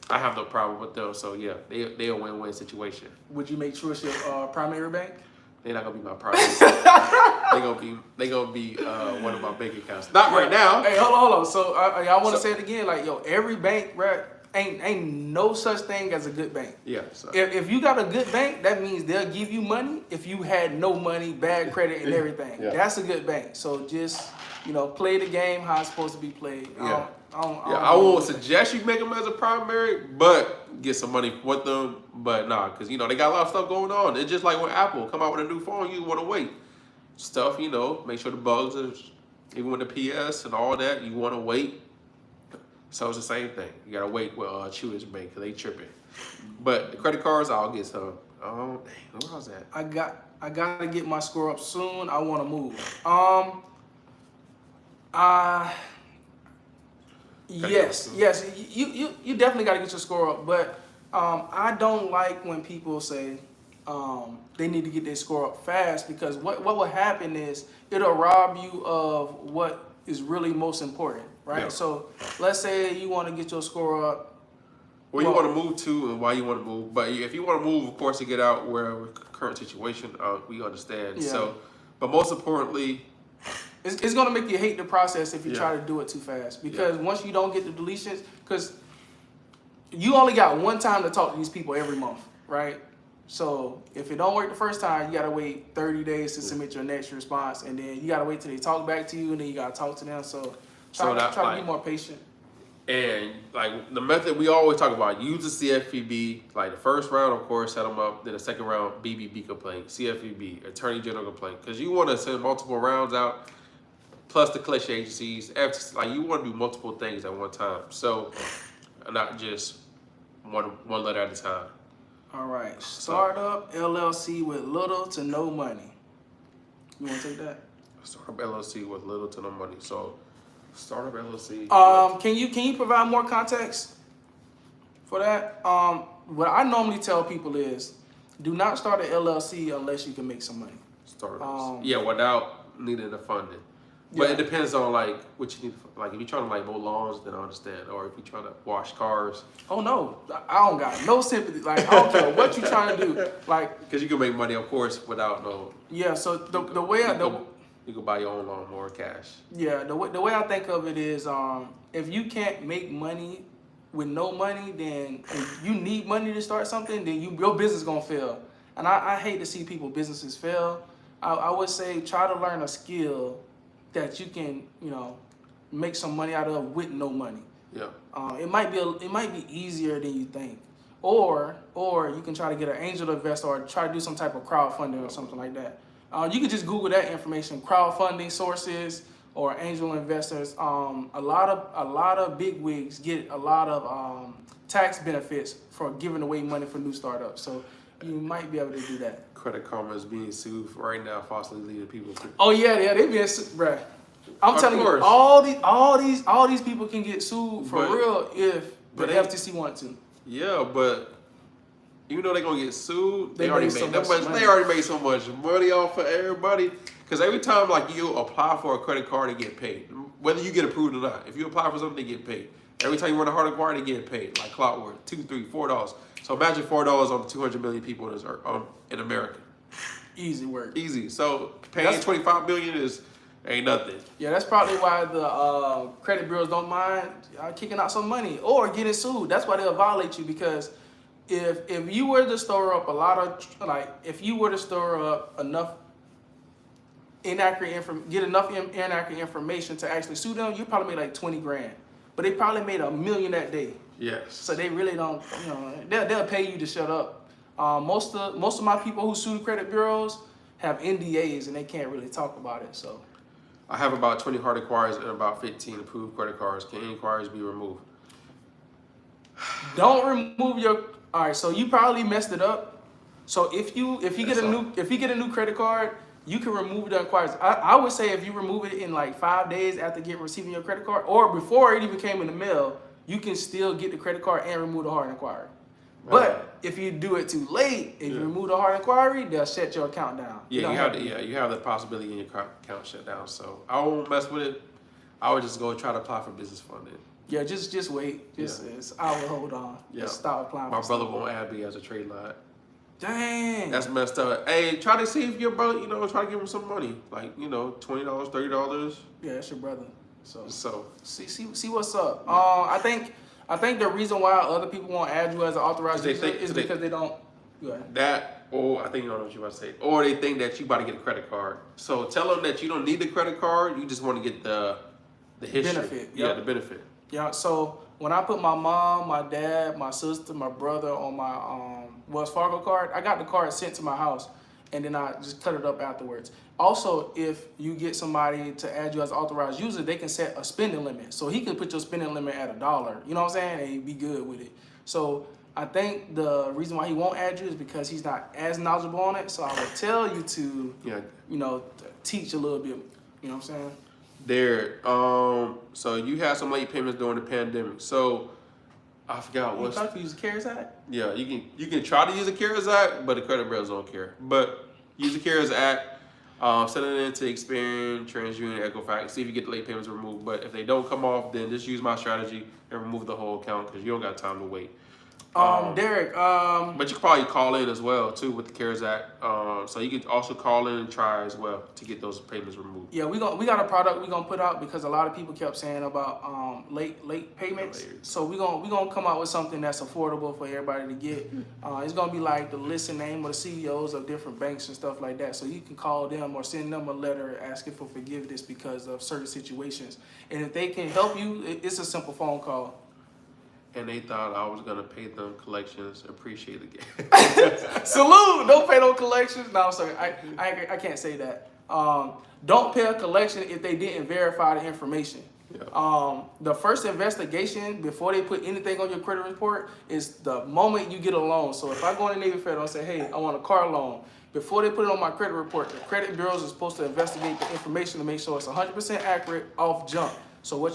I have no problem with them, so yeah, they a win-win situation. Would you make Truist your primary bank? They're not gonna be my primary. they gonna be one of my bank accounts. Not right now. Hey, hold on. So I want to say it again. Like, every bank, right? Ain't no such thing as a good bank. Yeah. So. If you got a good bank, that means they'll give you money. If you had no money, bad credit, and everything, that's a good bank. So just play the game how it's supposed to be played. Yeah. I won't suggest you make them as a primary, but get some money with them. But nah, because they got a lot of stuff going on. It's just like when Apple come out with a new phone, you want to wait. Stuff, make sure the bugs are, even with the PS and all that, you want to wait. So it's the same thing. You gotta wait with Truist Bank because they tripping. But the credit cards, I'll get some. Dang, where was that? I gotta get my score up soon. I want to move. Yes. You definitely got to get your score up, but I don't like when people say they need to get their score up fast, because what will happen is it'll rob you of what is really most important, right? Yeah. So let's say you want to get your score up where you want to move to and why you want to move. But if you want to move, of course, to get out where current situation, we understand. Yeah. So, but most importantly, it's gonna make you hate the process if you try to do it too fast. Because once you don't get the deletions, because you only got one time to talk to these people every month, right? So if it don't work the first time, you gotta wait 30 days to submit your next response, and then you gotta wait till they talk back to you, and then you gotta talk to them. So try to be more patient. And like the method we always talk about, use the CFPB. Like the first round, of course, set them up. Then the second round, BBB complaint, CFPB, Attorney General complaint, because you want to send multiple rounds out, plus the collection agencies. Like you want to do multiple things at one time, so not just one letter at a time. All right, startup LLC with little to no money. You want to take that? Startup LLC with little to no money. So. Startup LLC. Can you provide more context for that? What I normally tell people is, do not start an LLC unless you can make some money. Without needing the funding. But it depends on like what you need. Like if you're trying to like mow lawns, then I understand. Or if you're trying to wash cars. Oh no, I don't got no sympathy. Like I don't care what you're trying to do. Like because you can make money, of course, without no. Yeah. So the way you can buy your own lawnmower cash. Yeah, the way I think of it is, if you can't make money with no money, then if you need money to start something, then your business gonna fail. And I hate to see people businesses fail. I would say try to learn a skill that you can make some money out of with no money. Yeah. It might be easier than you think, or you can try to get an angel investor or try to do some type of crowdfunding or something like that. You could just Google that information, crowdfunding sources or angel investors. A lot of big wigs get a lot of tax benefits for giving away money for new startups. So you might be able to do that. Credit Karma is being sued right now, falsely leading people. Oh yeah, they being sued, bruh. I'm telling you, all these people can get sued for real if the FTC want to. Yeah, but even though they're gonna get sued, they already made so much money off of everybody. Because every time like you apply for a credit card, they get paid. Whether you get approved or not. If you apply for something, they get paid. Every time you run a hard card, they get paid. Like clockwork, $2, $3, $4. So imagine $4 on 200 million people in America. Easy work. Easy. So paying $25 billion ain't nothing. Yeah, that's probably why the credit bureaus don't mind kicking out some money or getting sued. That's why they'll violate you, because if you were to store up enough inaccurate information to actually sue them, you probably made like 20 grand. But they probably made $1 million that day. Yes. So they really don't, they'll pay you to shut up. Most of my people who sue credit bureaus have NDAs and they can't really talk about it. So I have about 20 hard inquiries and about 15 approved credit cards. Can any inquiries be removed? Don't remove your. All right, so you probably messed it up. So if you get a new credit card, you can remove the inquiries. I would say if you remove it in like 5 days after receiving your credit card, or before it even came in the mail, you can still get the credit card and remove the hard inquiry. But if you do it too late, if you remove the hard inquiry, they'll shut your account down. Yeah, you have the possibility in your account shut down. So I won't mess with it. I would just go try to apply for business funding. Yeah, just wait. I would hold on. Yeah. Just stop applying. My brother won't add me as a trade lot. Dang. That's messed up. Hey, try to see if your brother, try to give him some money. Like, $20, $30. Yeah, that's your brother. So see what's up. Yeah. I think the reason why other people won't add you as an authorized user is because they don't. That, or I think you know what you about to say. Or they think that you about to get a credit card. So tell them that you don't need the credit card. You just want to get the history. Benefit. Yeah, the benefit. Yeah. So when I put my mom, my dad, my sister, my brother on my Wells Fargo card, I got the card sent to my house, and then I just cut it up afterwards. Also, if you get somebody to add you as an authorized user, they can set a spending limit. So he can put your spending limit at $1. You know what I'm saying? And he'd be good with it. So I think the reason why he won't add you is because he's not as knowledgeable on it. So I would tell you to, teach a little bit. You know what I'm saying? So you had some late payments during the pandemic. So I forgot what. You thought you use the CARES Act? Yeah, you can try to use the CARES Act, but the credit bureaus don't care. But use the CARES Act. Send it into Experian, TransUnion, Equifax, see if you get the late payments removed. But if they don't come off, then just use my strategy and remove the whole account because you don't got time to wait. Derek. But you could probably call in as well too with the CARES Act. So you could also call in and try as well to get those payments removed. Yeah, we got a product we gonna put out because a lot of people kept saying about late payments. So we gonna come out with something that's affordable for everybody to get. It's gonna be like the list and name of the CEOs of different banks and stuff like that. So you can call them or send them a letter asking for forgiveness because of certain situations. And if they can help you, it's a simple phone call. And they thought I was gonna pay them collections. Appreciate it again. Salute! Don't pay no collections. No, I'm sorry. I can't say that. Don't pay a collection if they didn't verify the information. Yeah. The first investigation before they put anything on your credit report is the moment you get a loan. So if I go in the Navy Federal and say, hey, I want a car loan, before they put it on my credit report, the credit bureaus are supposed to investigate the information to make sure it's 100% accurate off jump. So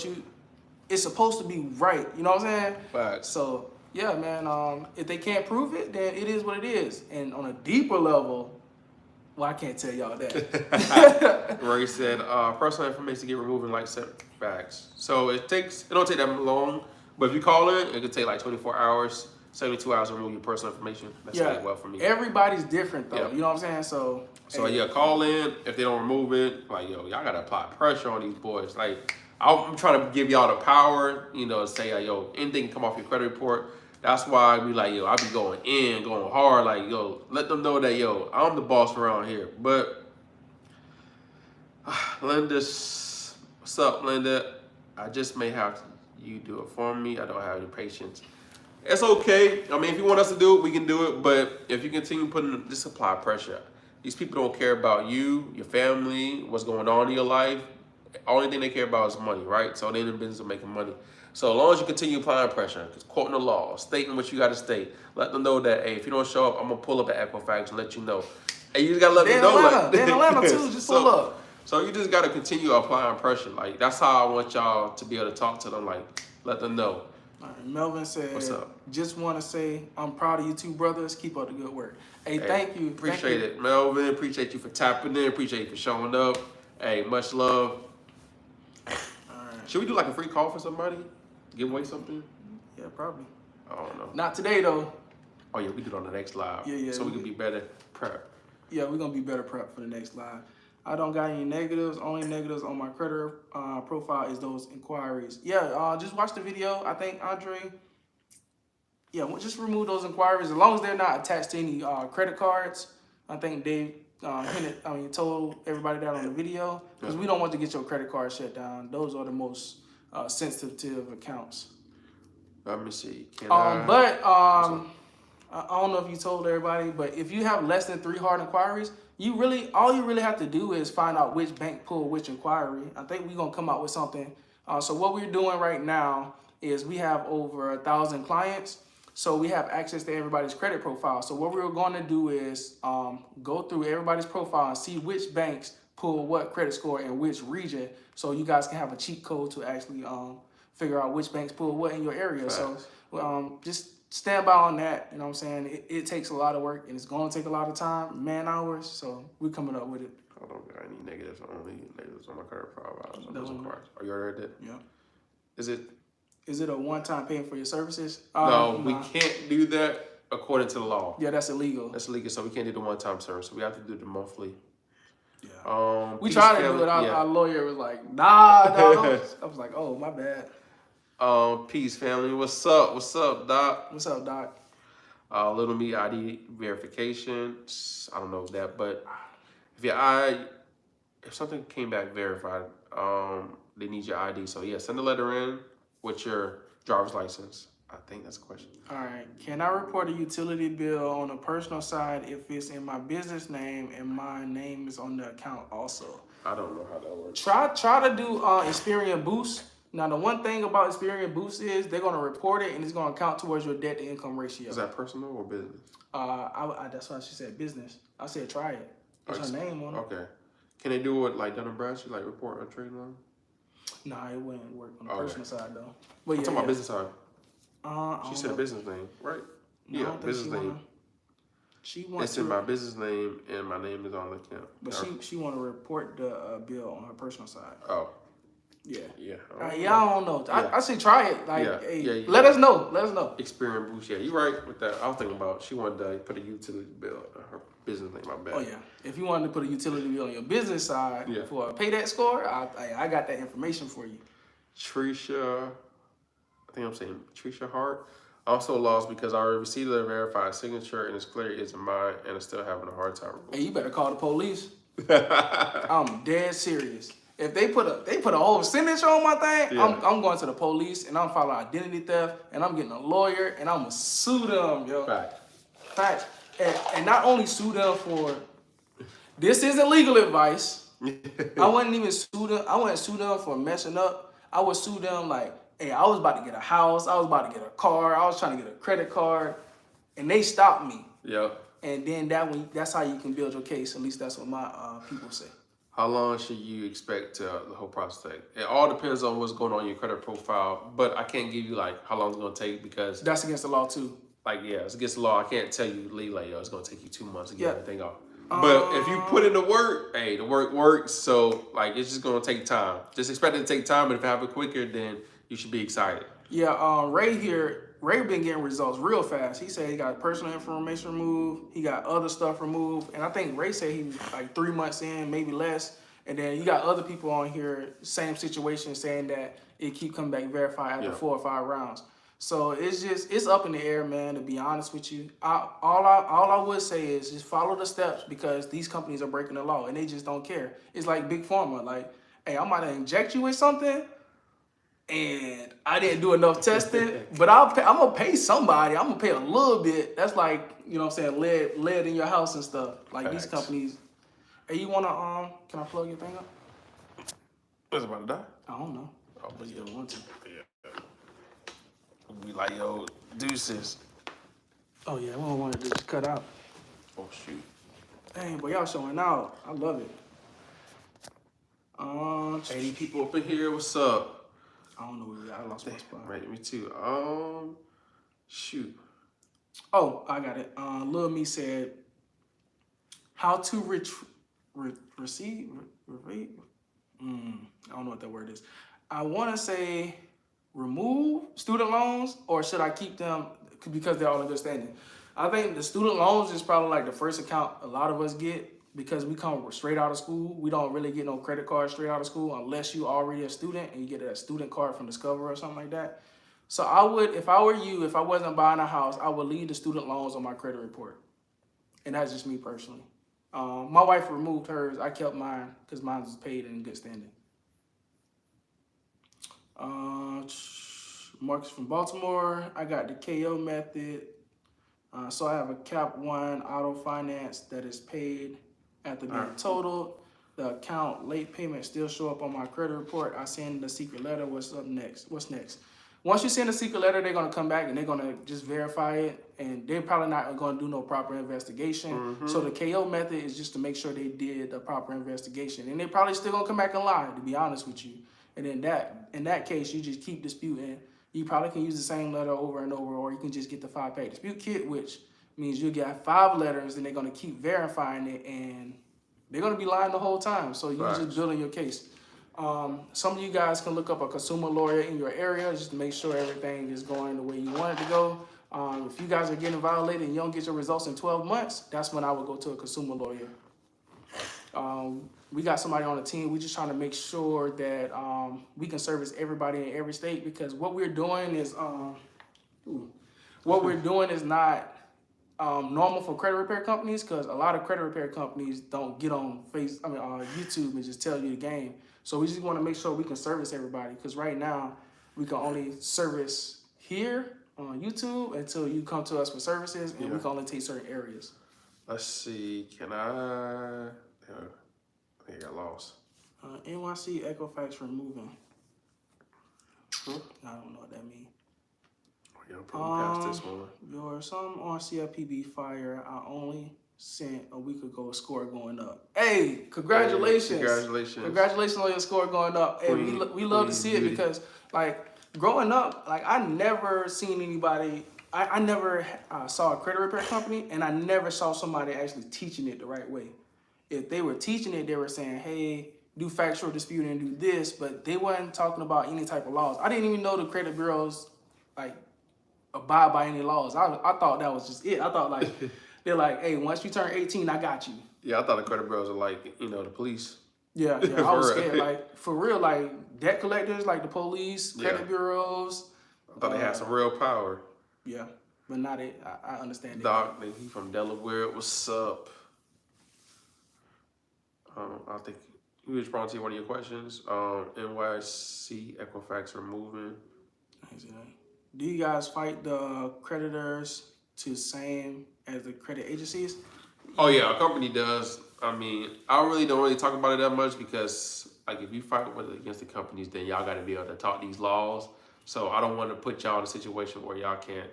it's supposed to be right. You know what I'm saying? Right. So yeah, man. If they can't prove it, then it is what it is. And on a deeper level, well, I can't tell y'all that. Ray said, personal information get removed in like 7 facts. So it don't take that long, but if you call in, it could take like 24 hours, 72 hours to remove your personal information. That's really well for me. Everybody's different though. Yeah. You know what I'm saying? So yeah, call in. If they don't remove it, like, yo, y'all gotta apply pressure on these boys. Like, I'm trying to give y'all the power, say, like, yo, anything can come off your credit report. That's why we like, yo, I be going hard. Like, yo, let them know that, yo, I'm the boss around here. But, Linda, what's up, Linda? I just may have you do it for me. I don't have any patience. It's okay. I mean, if you want us to do it, we can do it. But if you continue putting this apply pressure, these people don't care about you, your family, what's going on in your life. Only thing they care about is money, right? So they're in the business of making money. So as long as you continue applying pressure, quoting the law, stating what you got to state, let them know that, hey, if you don't show up, I'm going to pull up at Equifax and let you know. Hey, you just got to let them know. They're in Atlanta too, just pull up. So you just got to continue applying pressure. Like, that's how I want y'all to be able to talk to them. Like, let them know. All right, Melvin said, what's up? Just want to say, I'm proud of you two brothers. Keep up the good work. Hey, thank you. Appreciate it, Melvin. Appreciate you for tapping in. Appreciate you for showing up. Hey, much love. Should we do like a free call for somebody? Give away something? Yeah, probably. I don't know. Not today though. Oh yeah, we do it on the next live. Yeah. So we can be better prep. Yeah, we're gonna be better prep for the next live. I don't got any negatives. Only negatives on my credit profile is those inquiries. Yeah, just watch the video. I think Andre. Yeah, we'll just remove those inquiries as long as they're not attached to any credit cards. I think Dave told everybody that on the video because we don't want to get your credit card shut down. Those are the most sensitive accounts. Let me see. I don't know if you told everybody, but if you have less than 3 hard inquiries, all you really have to do is find out which bank pulled which inquiry. I think we're gonna come out with something. So what we're doing right now is we have over 1,000 clients. So we have access to everybody's credit profile. So what we're going to do is go through everybody's profile and see which banks pull what credit score in which region. So you guys can have a cheat code to actually figure out which banks pull what in your area. Facts. So just stand by on that. You know what I'm saying? It takes a lot of work and it's going to take a lot of time, man hours. So we're coming up with it. I don't got any negatives. Only negatives on my credit profile. Are you already read it? Yeah. Is it a one-time payment for your services? No, we can't do that according to the law. Yeah, that's illegal. That's illegal, so we can't do the one-time service. So we have to do the monthly. Yeah. We tried to do it. Our lawyer was like, nah, no. I was like, oh, my bad. Peace, family. What's up? What's up, Doc? What's up, Doc? Little me ID verification. I don't know that, but if something came back verified, they need your ID. So yeah, send a letter in with your driver's license. I think that's a question. All right. Can I report a utility bill on a personal side if it's in my business name and my name is on the account also? I don't know how that works. Try to do Experian Boost. Now, the one thing about Experian Boost is they're going to report it and it's going to count towards your debt to income ratio. Is that personal or business? That's why she said business. I said try it. That's her name on it. Okay. Can they do it like Dun & Bradstreet, like report a trade line? Nah, it wouldn't work on the personal side though. But I'm talking about business side. She said know. Business name, right? No, yeah, business name. It's in my business name and my name is on the account. But she want to report the bill on her personal side. Oh. Yeah. Yeah. Yeah, I don't know. Yeah. I say try it. Like, Yeah. hey, Yeah, let us know. Let us know. Experience boost. Yeah, you're right with that. I was thinking about she wanted to put a utility bill on her business name. My bad. Oh yeah. If you wanted to put a utility bill on your business side Yeah. for a pay that score, I got that information for you. Trisha, I think I'm saying Trisha Hart. Also lost because I received a verified signature and it's clear it isn't mine and I'm still having a hard time. Hey, you better call the police. I'm dead serious. If they put a whole signature on my thing, Yeah. I'm going to the police and I'm filing identity theft and I'm getting a lawyer and I'm gonna sue them, yo. Facts. And not only sue them for this isn't legal advice. I wouldn't even sue them. I wouldn't sue them for messing up. I would sue them like, hey, I was about to get a house, I was about to get a car, I was trying to get a credit card, and they stopped me. Yeah. And then that's how you can build your case. At least that's what my people say. How long should you expect the whole process to take? It all depends on what's going on in your credit profile, but I can't give you like how long it's gonna take because That's against the law too. like yeah, it's against the law. I can't tell you legally, yo, it's gonna take you 2 months to get Yeah. everything off. But if you put in the work, hey, the work works. So like it's just gonna take time. Just expect it to take time, but if it happens quicker, then you should be excited. Yeah, Ray been getting results real fast. He said he got personal information removed, he got other stuff removed, and I think Ray said he was like 3 months in, maybe less. And then you got other people on here, same situation, saying that it keep coming back verified after 4 or 5 rounds. So it's up in the air, man. To be honest with you, all I would say is just follow the steps because these companies are breaking the law and they just don't care. It's like Big Pharma, like, hey, I might inject you with something, and I didn't do enough testing, but I'm gonna pay somebody. I'm gonna pay a little bit. That's like, you know what I'm saying, lead in your house and stuff. Like these companies. Hey, you wanna can I plug your thing up? What's about to die? I don't know. Oh, but you don't want to. Yeah. Be like, yo, deuces. Oh yeah, we don't want to just cut out. Oh shoot. Dang, but y'all showing out. I love it. 80 people up in here. What's up? I don't know where we at. I lost my spot. Right, me too. Shoot. Oh, I got it. Lil Me said, how to receive. I don't know what that word is. I want to say remove student loans, or should I keep them because they're all in good standing? I think the student loans is probably like the first account a lot of us get because we come straight out of school. We don't really get no credit card straight out of school unless you already a student and you get a student card from Discover or something like that. So I would, if I were you, if I wasn't buying a house, I would leave the student loans on my credit report. And that's just me personally. My wife removed hers. I kept mine because mine was paid and in good standing. Marcus from Baltimore. I got the KO method. So I have a Cap 1 auto finance that is paid after being totaled. The account late payment still show up on my credit report. I send the secret letter. What's up next? What's next? Once you send a secret letter, they're going to come back and they're going to just verify it. And they're probably not going to do no proper investigation. So the KO method is just to make sure they did the proper investigation. And they're probably still going to come back and lie, to be honest with you. And in that case, you just keep disputing. You probably can use the same letter over and over, or you can just get the 5-page dispute kit, which means you get 5 letters and they're going to keep verifying it. And they're going to be lying the whole time. So you're just building your case. Some of you guys can look up a consumer lawyer in your area just to make sure everything is going the way you want it to go. If you guys are getting violated and you don't get your results in 12 months, that's when I would go to a consumer lawyer. We got somebody on the team. We're just trying to make sure that we can service everybody in every state, because what we're doing is not normal for credit repair companies, because a lot of credit repair companies don't get on YouTube and just tell you the game. So we just want to make sure we can service everybody, because right now we can only service here on YouTube until you come to us for services, and we can only take certain areas. Let's see. Can I think I got lost. NYC Equifax removing. I don't know what that means. Yeah, I'm probably past this one. Your some on CFPB fire. I only sent a week ago a score going up. Hey, congratulations! Hey, congratulations! Congratulations on your score going up. Hey, we love to see it, because like growing up, like I never seen anybody. I never saw a credit repair company, and I never saw somebody actually teaching it the right way. If they were teaching it, they were saying, hey, do factual disputing and do this, but they weren't talking about any type of laws. I didn't even know the credit bureaus like abide by any laws. I thought that was just it. I thought like they're like, hey, once you turn 18, I got you. Yeah, I thought the credit bureaus are like, the police. Yeah, I was scared. Like for real, like debt collectors, like the police, credit bureaus. I thought they had some real power. Yeah, but not it. I understand it. Doc, he from Delaware. What's up? I think he was responding to one of your questions. NYC Equifax are moving. Do you guys fight the creditors to same as the credit agencies? Oh yeah, our company does. I mean, I really don't really talk about it that much because, like, if you fight against the companies, then y'all got to be able to talk these laws. So I don't want to put y'all in a situation where y'all can't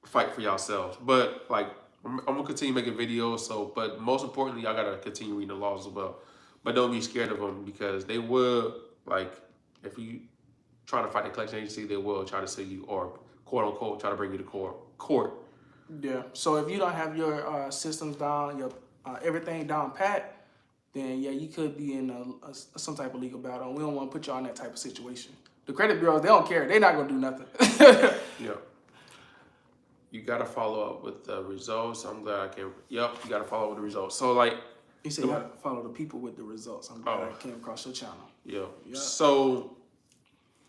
fight for yourselves. But like, I'm gonna continue making videos. So, but most importantly, y'all gotta continue reading the laws as well. But don't be scared of them because they will, like, if you try to fight the collection agency, they will try to sue you or quote unquote try to bring you to court. Yeah. So if you don't have your systems down, your everything down pat, then yeah, you could be in some type of legal battle. And we don't want to put y'all in that type of situation. The credit bureaus, they don't care. They're not gonna do nothing. Yeah. You gotta follow up with the results. I'm glad I can. Yep. You gotta follow up with the results. So like, you said you gotta follow the people with the results. I'm glad I came across your channel. Yeah. So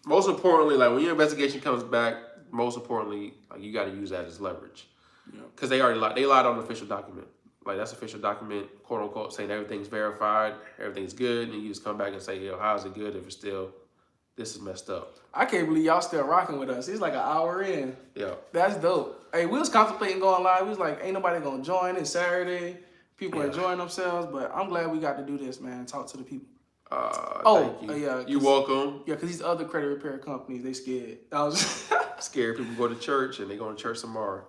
most importantly, like when your investigation comes back, most importantly, like you got to use that as leverage. Because they already lied. They lied on the official document. Like that's official document, quote unquote, saying everything's verified, everything's good, and you just come back and say, yo, how is it good if it's still, this is messed up. I can't believe y'all still rocking with us. It's like an hour in. Yeah. That's dope. Hey, we was contemplating going live. We was like, ain't nobody gonna join. It's Saturday. People enjoying themselves, but I'm glad we got to do this, man. Talk to the people. Thank you. Yeah. You're welcome. Yeah, because these other credit repair companies, they scared. I was scared people go to church and they go to church tomorrow.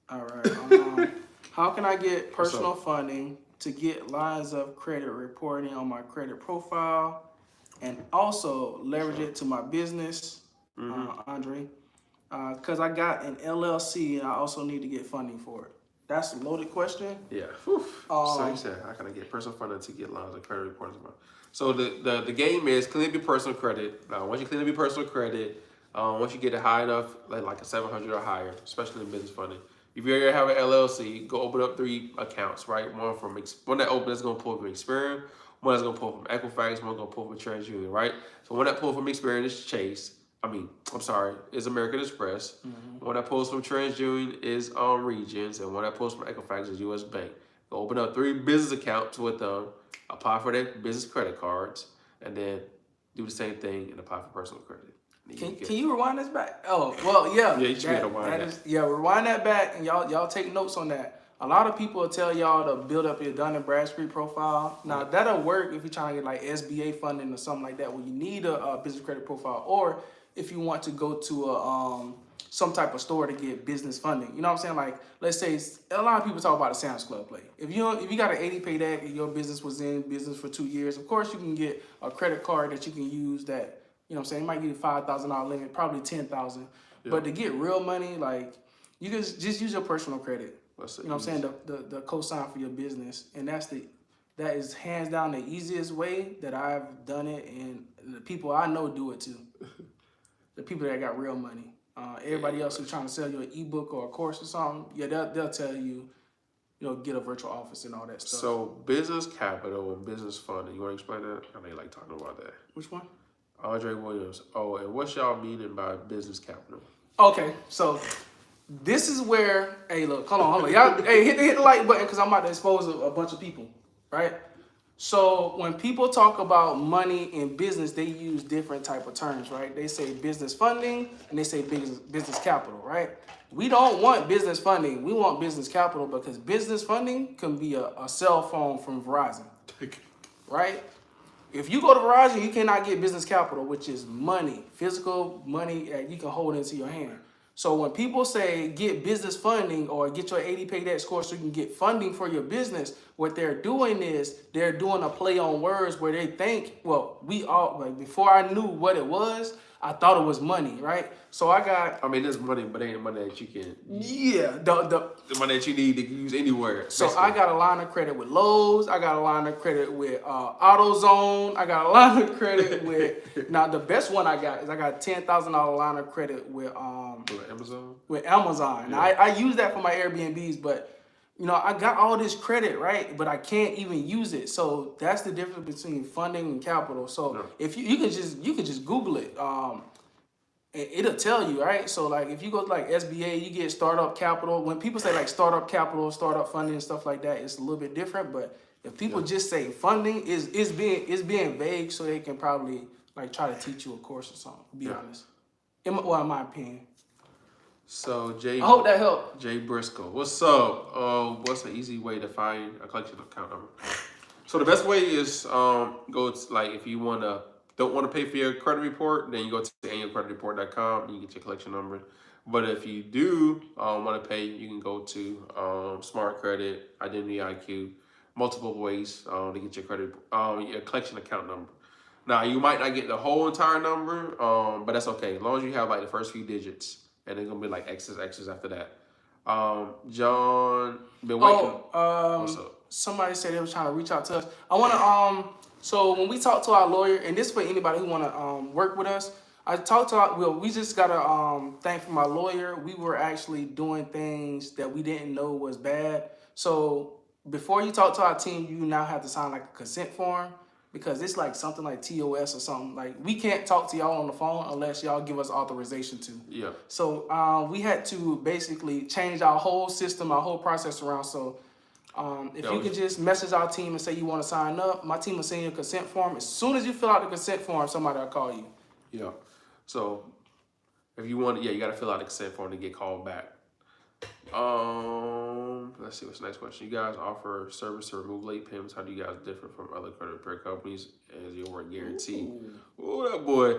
All right. How can I get personal funding to get lines of credit reporting on my credit profile and also leverage it to my business, Andre? Because I got an LLC and I also need to get funding for it. That's a loaded question. Yeah. So you said, how can I get personal funding to get lines of credit reporting? So the game is clean up your personal credit. Once you clean up your personal credit, once you get it high enough, like a 700 or higher, especially in business funding, if you already have an LLC, go open up 3 accounts, right? One that opens is gonna pull from Experian, one that's gonna pull from Equifax, one gonna pull from TransUnion, right? So one that pulls from Experian is Chase. Is American Express. One that pulls from TransUnion is Regions, and one that pulls from Equifax is US Bank. Go open up 3 business accounts with them, apply for their business credit cards, and then do the same thing and apply for personal credit. Can you rewind this back? Oh, well, yeah. Yeah, you should rewind that. Rewind that back, and y'all take notes on that. A lot of people will tell y'all to build up your Dun & Bradstreet profile. Now, that'll work if you're trying to get like SBA funding or something like that, where you need a business credit profile, or if you want to go to some type of store to get business funding. You know what I'm saying? Like, let's say a lot of people talk about a Sam's Club play. If you got an 80 pay deck and your business was in business for 2 years, of course you can get a credit card that you can use that, you know what I'm saying, it might give you $5,000 limit, probably $10,000. Yeah. But to get real money, like, you can just use your personal credit. You know what I'm saying? The cosign for your business. And that is hands down the easiest way that I've done it, and the people I know do it too. The people that got real money. Everybody else who's trying to sell you an ebook or a course or something, yeah, they'll tell you, get a virtual office and all that stuff. So business capital and business funding, you want to explain that? I know you like talking about that. Which one? Andre Williams. Oh, and what's y'all meaning by business capital? Okay, so this is where, hey, look, hold on. Y'all, hey, hit the like button because I'm about to expose a bunch of people, right? So when people talk about money in business, they use different type of terms, right? They say business funding and they say business capital, right? We don't want business funding. We want business capital because business funding can be a cell phone from Verizon, right? If you go to Verizon, you cannot get business capital, which is money, physical money that you can hold into your hand. So when people say get business funding or get your 80 pay debt score so you can get funding for your business, what they're doing is they're doing a play on words where they think, well, before I knew what it was, I thought it was money, right? So I got I mean, there's money, but ain't money that you can. the The money that you need to use anywhere. so basically. I got a line of credit with Lowe's. I got a line of credit with AutoZone. I got a line of credit with now the best one I got is I got $10,000 line of credit with Amazon. with Amazon. Now I use that for my Airbnbs, but you know I got all this credit right, but I can't even use it. So that's the difference between funding and capital. So Yeah. if you could just Google it. It'll tell you, right? So like if you go to like SBA, you get startup capital. When people say like startup capital, startup funding and stuff like that, it's a little bit different. But if people just say funding is being vague, so they can probably like try to teach you a course or something, to be honest. In my opinion. So Jay, I hope that helped. Jay Briscoe, what's up? What's an easy way to find a collection account number? So the best way is go to, like if you don't want to pay for your credit report, then you go to annualcreditreport.com and you get your collection number. But if you do want to pay, you can go to Smart Credit, Identity IQ, multiple ways to get your your collection account number. Now you might not get the whole entire number, but that's okay as long as you have like the first few digits, and it's gonna be like X's after that. John, been waiting. What's up? Somebody said they was trying to reach out to us. I want to so when we talk to our lawyer, and this for anybody who want to work with us, I talked to we just got a thing from our lawyer. We were actually doing things that we didn't know was bad. So before you talk to our team, you now have to sign like a consent form because it's like something like TOS or something. Like we can't talk to y'all on the phone unless y'all give us authorization to. Yeah. So we had to basically change our whole system, our whole process around. So if you could just message our team and say you want to sign up, my team will send you a consent form. As soon as you fill out the consent form, somebody will call you. Yeah. So if you want, you got to fill out the consent form to get called back. Let's see what's the next question. You guys offer service to remove late payments. How do you guys differ from other credit repair companies as your work guarantee? Oh, that boy.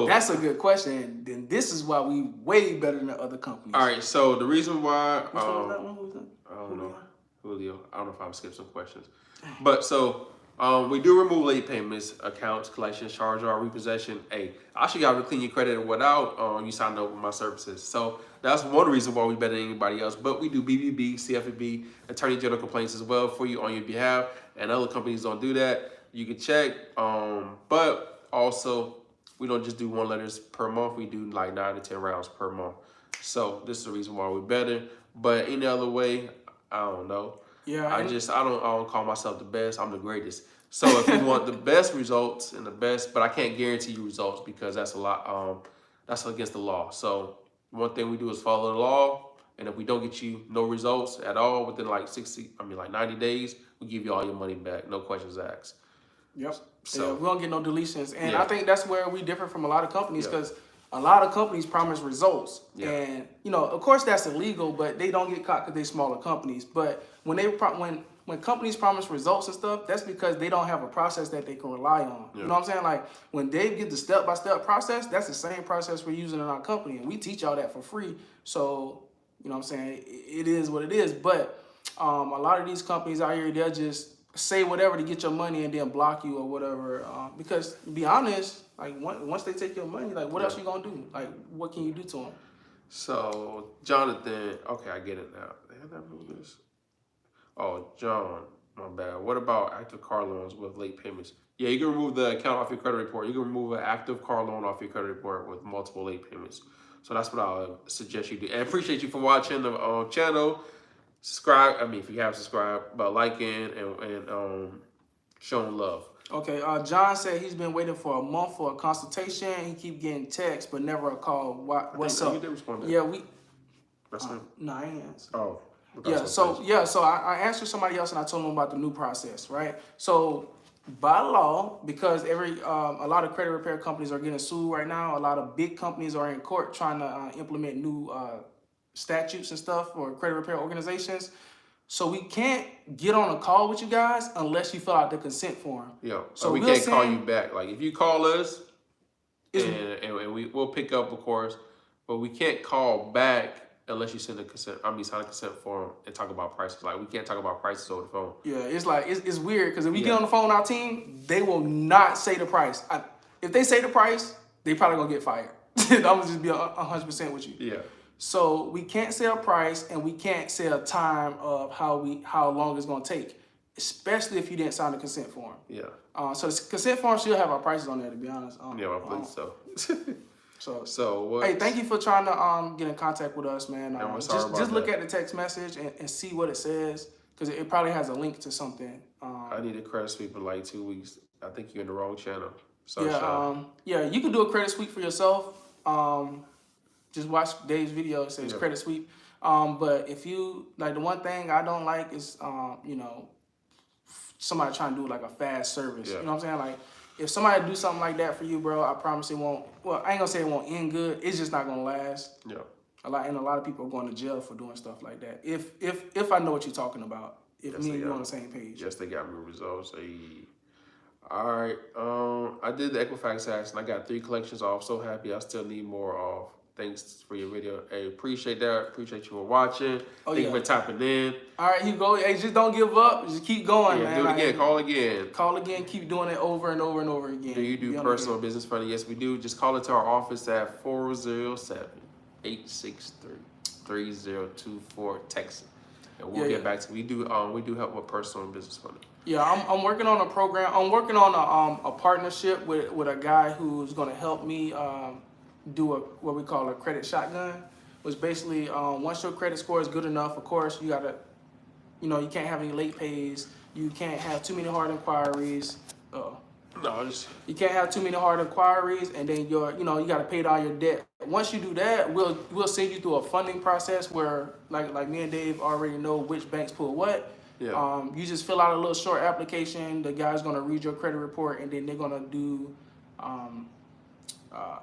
That's a good question. Then this is why we way better than the other companies. All right. So the reason why Which one was that one? Who was that? I don't know. Julio. I don't know if I'm skipping some questions. But so we do remove late payments, accounts, collections, charge or repossession. Hey, I should be able to clean your credit without you signing up with my services. So that's one reason why we better than anybody else. But we do BBB, CFPB, Attorney General complaints as well for you on your behalf. And other companies don't do that. You can check. But also, we don't just do 1 letters per month. We do like 9 to 10 rounds per month. So this is the reason why we're better. But any other way, I don't know. Yeah, I don't call myself the best. I'm the greatest. So if you want the best results and the best, but I can't guarantee you results because that's a lot. That's against the law. So one thing we do is follow the law, and if we don't get you no results at all within like 90 days, we give you all your money back, no questions asked. Yep. So we don't get no deletions, and Yeah. I think that's where we differ from a lot of companies because a lot of companies promise results, and you know, of course, that's illegal, but they don't get caught because they're smaller companies. But when when companies promise results and stuff, that's because they don't have a process that they can rely on. You know what I'm saying? Like when they get the step-by-step process, that's the same process we're using in our company, and we teach y'all that for free. So you know what I'm saying? It is what it is. But a lot of these companies out here, they'll just say whatever to get your money and then block you or whatever. Because to be honest, like once they take your money, like what else you gonna do? Like what can you do to them? So Jonathan, okay, I get it now. They have that this. Oh, John, my bad. What about active car loans with late payments? Yeah, you can remove the account off your credit report. You can remove an active car loan off your credit report with multiple late payments. So that's what I would suggest you do. And I appreciate you for watching the channel. Subscribe. I mean, if you haven't subscribed, but liking and showing love. Okay, John said he's been waiting for a month for a consultation. He keep getting texts, but never a call. What's up? You did respond to that. Yeah, we. That's him. No, I ain't answered. Oh. So I answered somebody else and I told them about the new process, right? So by law, because a lot of credit repair companies are getting sued right now. A lot of big companies are in court trying to implement new statutes and stuff for credit repair organizations. So we can't get on a call with you guys unless you fill out the consent form. Yeah. So we can't call you back. Like if you call us, and we'll pick up, of course, but we can't call back unless you sign a consent form and talk about prices. Like we can't talk about prices over the phone. Yeah, it's like it's weird because if we get on the phone with our team, they will not say the price. If they say the price, they probably gonna get fired. I'm gonna just be 100% with you. Yeah. So we can't say a price and we can't say a time of how long it's gonna take, especially if you didn't sign the consent form. Yeah. So the consent form should have our prices on there, to be honest. Yeah, I believe so. So what? hey, thank you for trying to get in contact with us, man. we're sorry about just look that. at the text message and see what it says, because it probably has a link to something. I need a credit sweep in like 2 weeks. I think you're in the wrong channel. So Yeah, you can do a credit sweep for yourself. Just watch Dave's video. It says credit sweep. But if you like, the one thing I don't like is somebody trying to do like a fast service. Yeah. You know what I'm saying? Like, if somebody do something like that for you, bro, I promise it won't. Well, I ain't gonna say it won't end good. It's just not gonna last. Yeah. A lot of people are going to jail for doing stuff like that. If I know what you're talking about. If me and you on the same page. Yes, they got me results. All right. I did the Equifax action. I got 3 collections off. So happy. I still need more off. Thanks for your video. Hey, appreciate that. Appreciate you for watching. Thank you for tapping in. All right, you go. Hey, just don't give up. Just keep going, man. Do it again. Call again. Call again. Keep doing it over and over and over again. Do you do personal business funding? Yes, we do. Just call into our office at 407-863-3024, Texas. And we'll get back to you. We do help with personal and business funding. Yeah, I'm working on a program. I'm working on a partnership with a guy who's going to help me do what we call a credit shotgun, which basically once your credit score is good enough, of course you gotta, you can't have any late pays. You can't have too many hard inquiries. You can't have too many hard inquiries, and then you gotta pay down your debt. Once you do that, we'll send you through a funding process where like me and Dave already know which banks pull what. Yeah. You just fill out a little short application. The guy's gonna read your credit report, and then they're gonna do.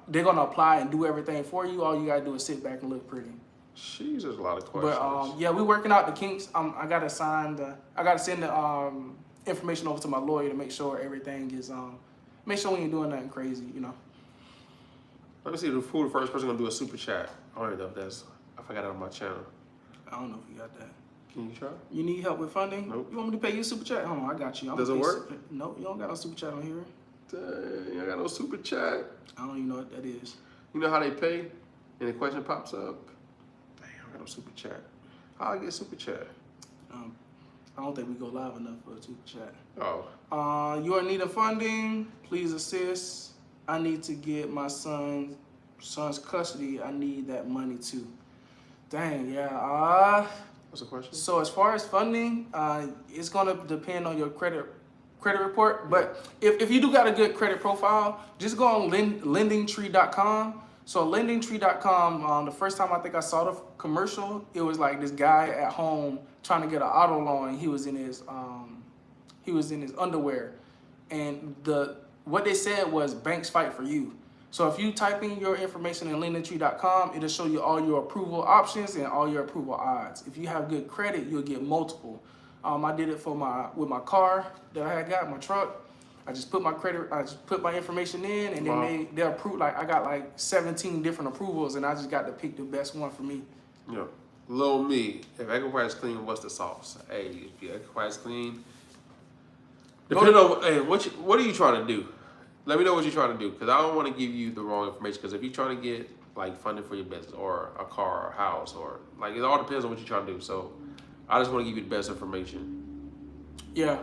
They're gonna apply and do everything for you. All you gotta do is sit back and look pretty. Jeez, there's a lot of questions. But yeah, we're working out the kinks. I gotta send the information over to my lawyer to make sure everything is make sure we ain't doing nothing crazy. Let me see who the first person gonna do a super chat. I don't know if I forgot it on my channel. I don't know if you got that. Can you try? You need help with funding? Nope. You want me to pay you a super chat? Hold on, I got you. Does it work? No, you don't got no super chat on here. Dang, I got no super chat. I don't even know what that is. You know how they pay? And the question pops up. Dang, I got no super chat. How I get super chat? I don't think we go live enough for a super chat. Oh. You are in need of funding. Please assist. I need to get my son's custody. I need that money too. Dang, yeah. What's the question? So as far as funding, it's gonna depend on your credit report. But if you do got a good credit profile, just go on lendingtree.com. So lendingtree.com, the first time I think I saw the commercial, it was like this guy at home trying to get an auto loan. He was in his underwear, and what they said was banks fight for you. So if you type in your information in lendingtree.com, it'll show you all your approval options and all your approval odds. If you have good credit, you'll get multiple. I did it with my car that I had got, my truck. I just put my information in, and then they approved. Like, I got like 17 different approvals, and I just got to pick the best one for me. Yeah. Little me, if Equifax clean, what's the sauce? Hey, if your Equifax clean, depending on what are you trying to do? Let me know what you're trying to do, because I don't want to give you the wrong information. Because if you're trying to get like funding for your business or a car or a house, or like, it all depends on what you're trying to do. So I just want to give you the best information. Yeah.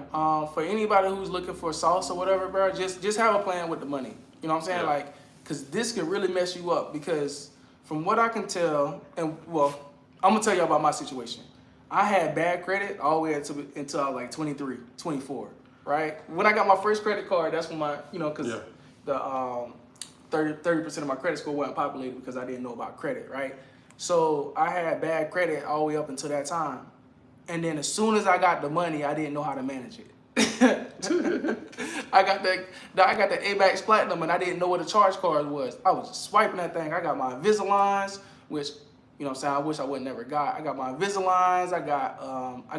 For anybody who's looking for sauce or whatever, bro, just have a plan with the money. You know what I'm saying? Yeah. Like, because this can really mess you up. Because from what I can tell, and well, I'm gonna tell you about my situation. I had bad credit all the way until I was like 23, 24. Right? When I got my first credit card, that's when because the 30% of my credit score wasn't populated because I didn't know about credit, right? So I had bad credit all the way up until that time. And then as soon as I got the money, I didn't know how to manage it. I got the Amex Platinum, and I didn't know what a charge card was. I was just swiping that thing. I got my Invisaligns, which, you know what I'm saying, I wish I would never got. I got my Invisaligns. I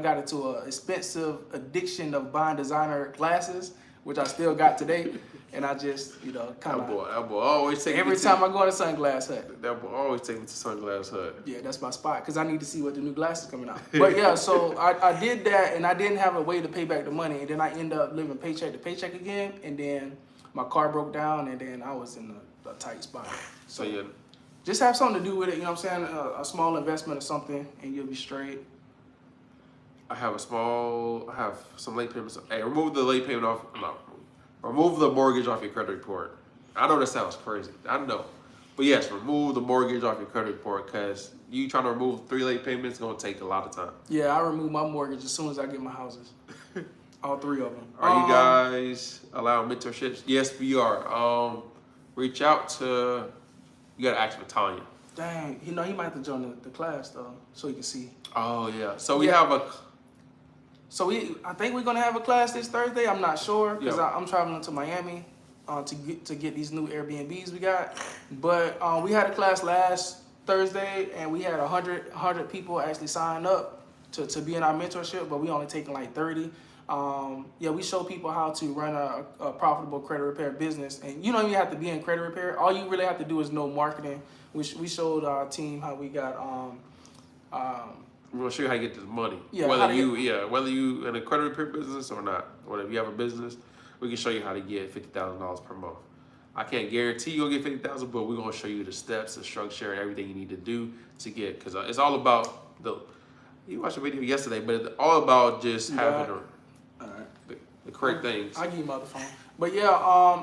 got into an expensive addiction of buying designer glasses, which I still got today. And I just, kind of. That boy always take every time I go to Sunglass Hut. That boy always take me to Sunglass Hut. Yeah, that's my spot, because I need to see what the new glasses coming out. But yeah, so I did that, and I didn't have a way to pay back the money. And then I ended up living paycheck to paycheck again. And then my car broke down, and then I was in a tight spot. So yeah, just have something to do with it. You know what I'm saying? A small investment or something, and you'll be straight. I have some late payments. Hey, remove the late payment off. No, remove the mortgage off your credit report. I know that sounds crazy. I know. But yes, remove the mortgage off your credit report because you trying to remove 3 late payments is going to take a lot of time. Yeah, I remove my mortgage as soon as I get my houses. All 3 of them. Are you guys allowing mentorships? Yes, we are. Reach out to, you got to ask for Tanya. Dang, he might have to join the class though, so he can see. Oh, yeah. So we have a... So I think we're going to have a class this Thursday. I'm not sure because Yeah. I'm traveling to Miami to get these new Airbnbs we got. But we had a class last Thursday, and we had 100 people actually sign up to be in our mentorship, but we only taking like 30. Yeah, we show people how to run a profitable credit repair business, and you don't even have to be in credit repair. All you really have to do is know marketing. We showed our team how we got. We're gonna show you how to get this money. Yeah, whether you in a credit repair business or not, or if you have a business, we can show you how to get $50,000 per month. I can't guarantee you'll get $50,000, but we're gonna show you the steps, the structure, and everything you need to do to get. Because it's all about you watched a video yesterday, but it's all about just having the correct things. I'll give you my other phone. But yeah,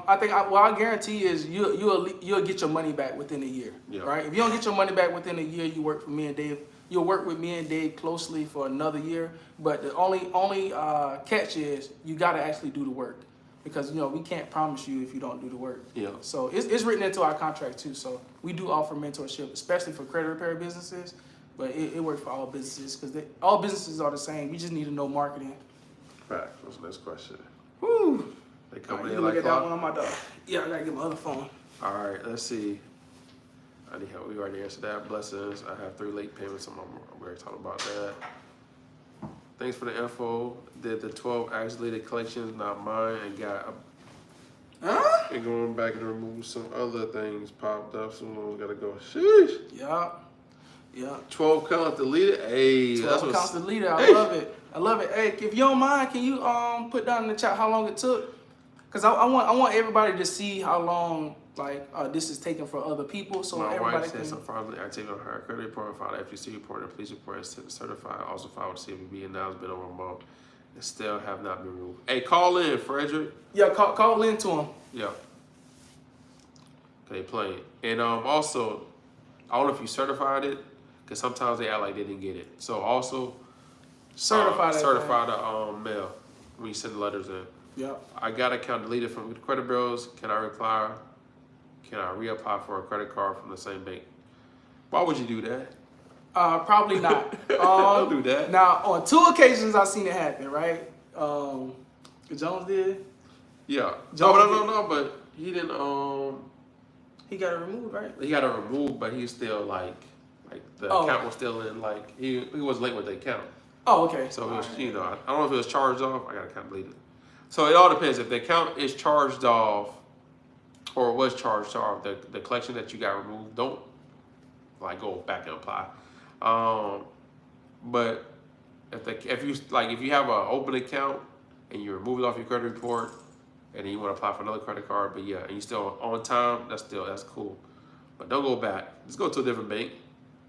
I think what I guarantee is you'll get your money back within a year, right? If you don't get your money back within a year, you work for me and Dave. You'll work with me and Dave closely for another year. But the only catch is you got to actually do the work, because we can't promise you if you don't do the work. Yeah. So it's written into our contract too. So we do offer mentorship, especially for credit repair businesses. But it works for all businesses because all businesses are the same. We just need to know marketing. Fact. What's the next question? Woo. They come Right, in you like look at clock. that one on my dog. Yeah, I gotta get my other phone. All right, let's see. I need help. We already answered that. Blessings. I have 3 late payments. We already talked about that. Thanks for the info. Did the 12 isolated collections, not mine, and got and going back and remove some other things popped up. Someone gotta go. Sheesh. Yeah. 12 counts deleted. Hey, 12 accounts deleted. I love it. I love it. Hey, if you don't mind, can you put down in the chat how long it took? Because I want everybody to see how long this is taking for other people. So my everybody wife can. said some fraudulent activity on her credit report, filed an FTC report, and police report is certified. Also filed with CFPB, and now it's been over a month and still have not been removed. Hey, call in, Frederick. Yeah, call in to them. Yeah. They playing. And also, I don't know if you certified it, because sometimes they act like they didn't get it. So also, certify the mail when you send the letters in. Yeah. I got account deleted from the credit bureaus. Can I reply? Can I reapply for a credit card from the same bank? Why would you do that? Probably not. Don't do that. Now, on 2 occasions, I've seen it happen. Right? Jones did. Yeah. Jones No. But he didn't. He got it removed, right? He got it removed, but he's still like the account was still in. Like he was late with the account. Oh, okay. So it was, I don't know if it was charged off. I got account deleted. So it all depends. If the account is charged off, or was charged off, the collection that you got removed, don't go back and apply. But if you have an open account and you remove it off your credit report, and then you want to apply for another credit card, but and you still on time, that's cool. But don't go back. Let's go to a different bank.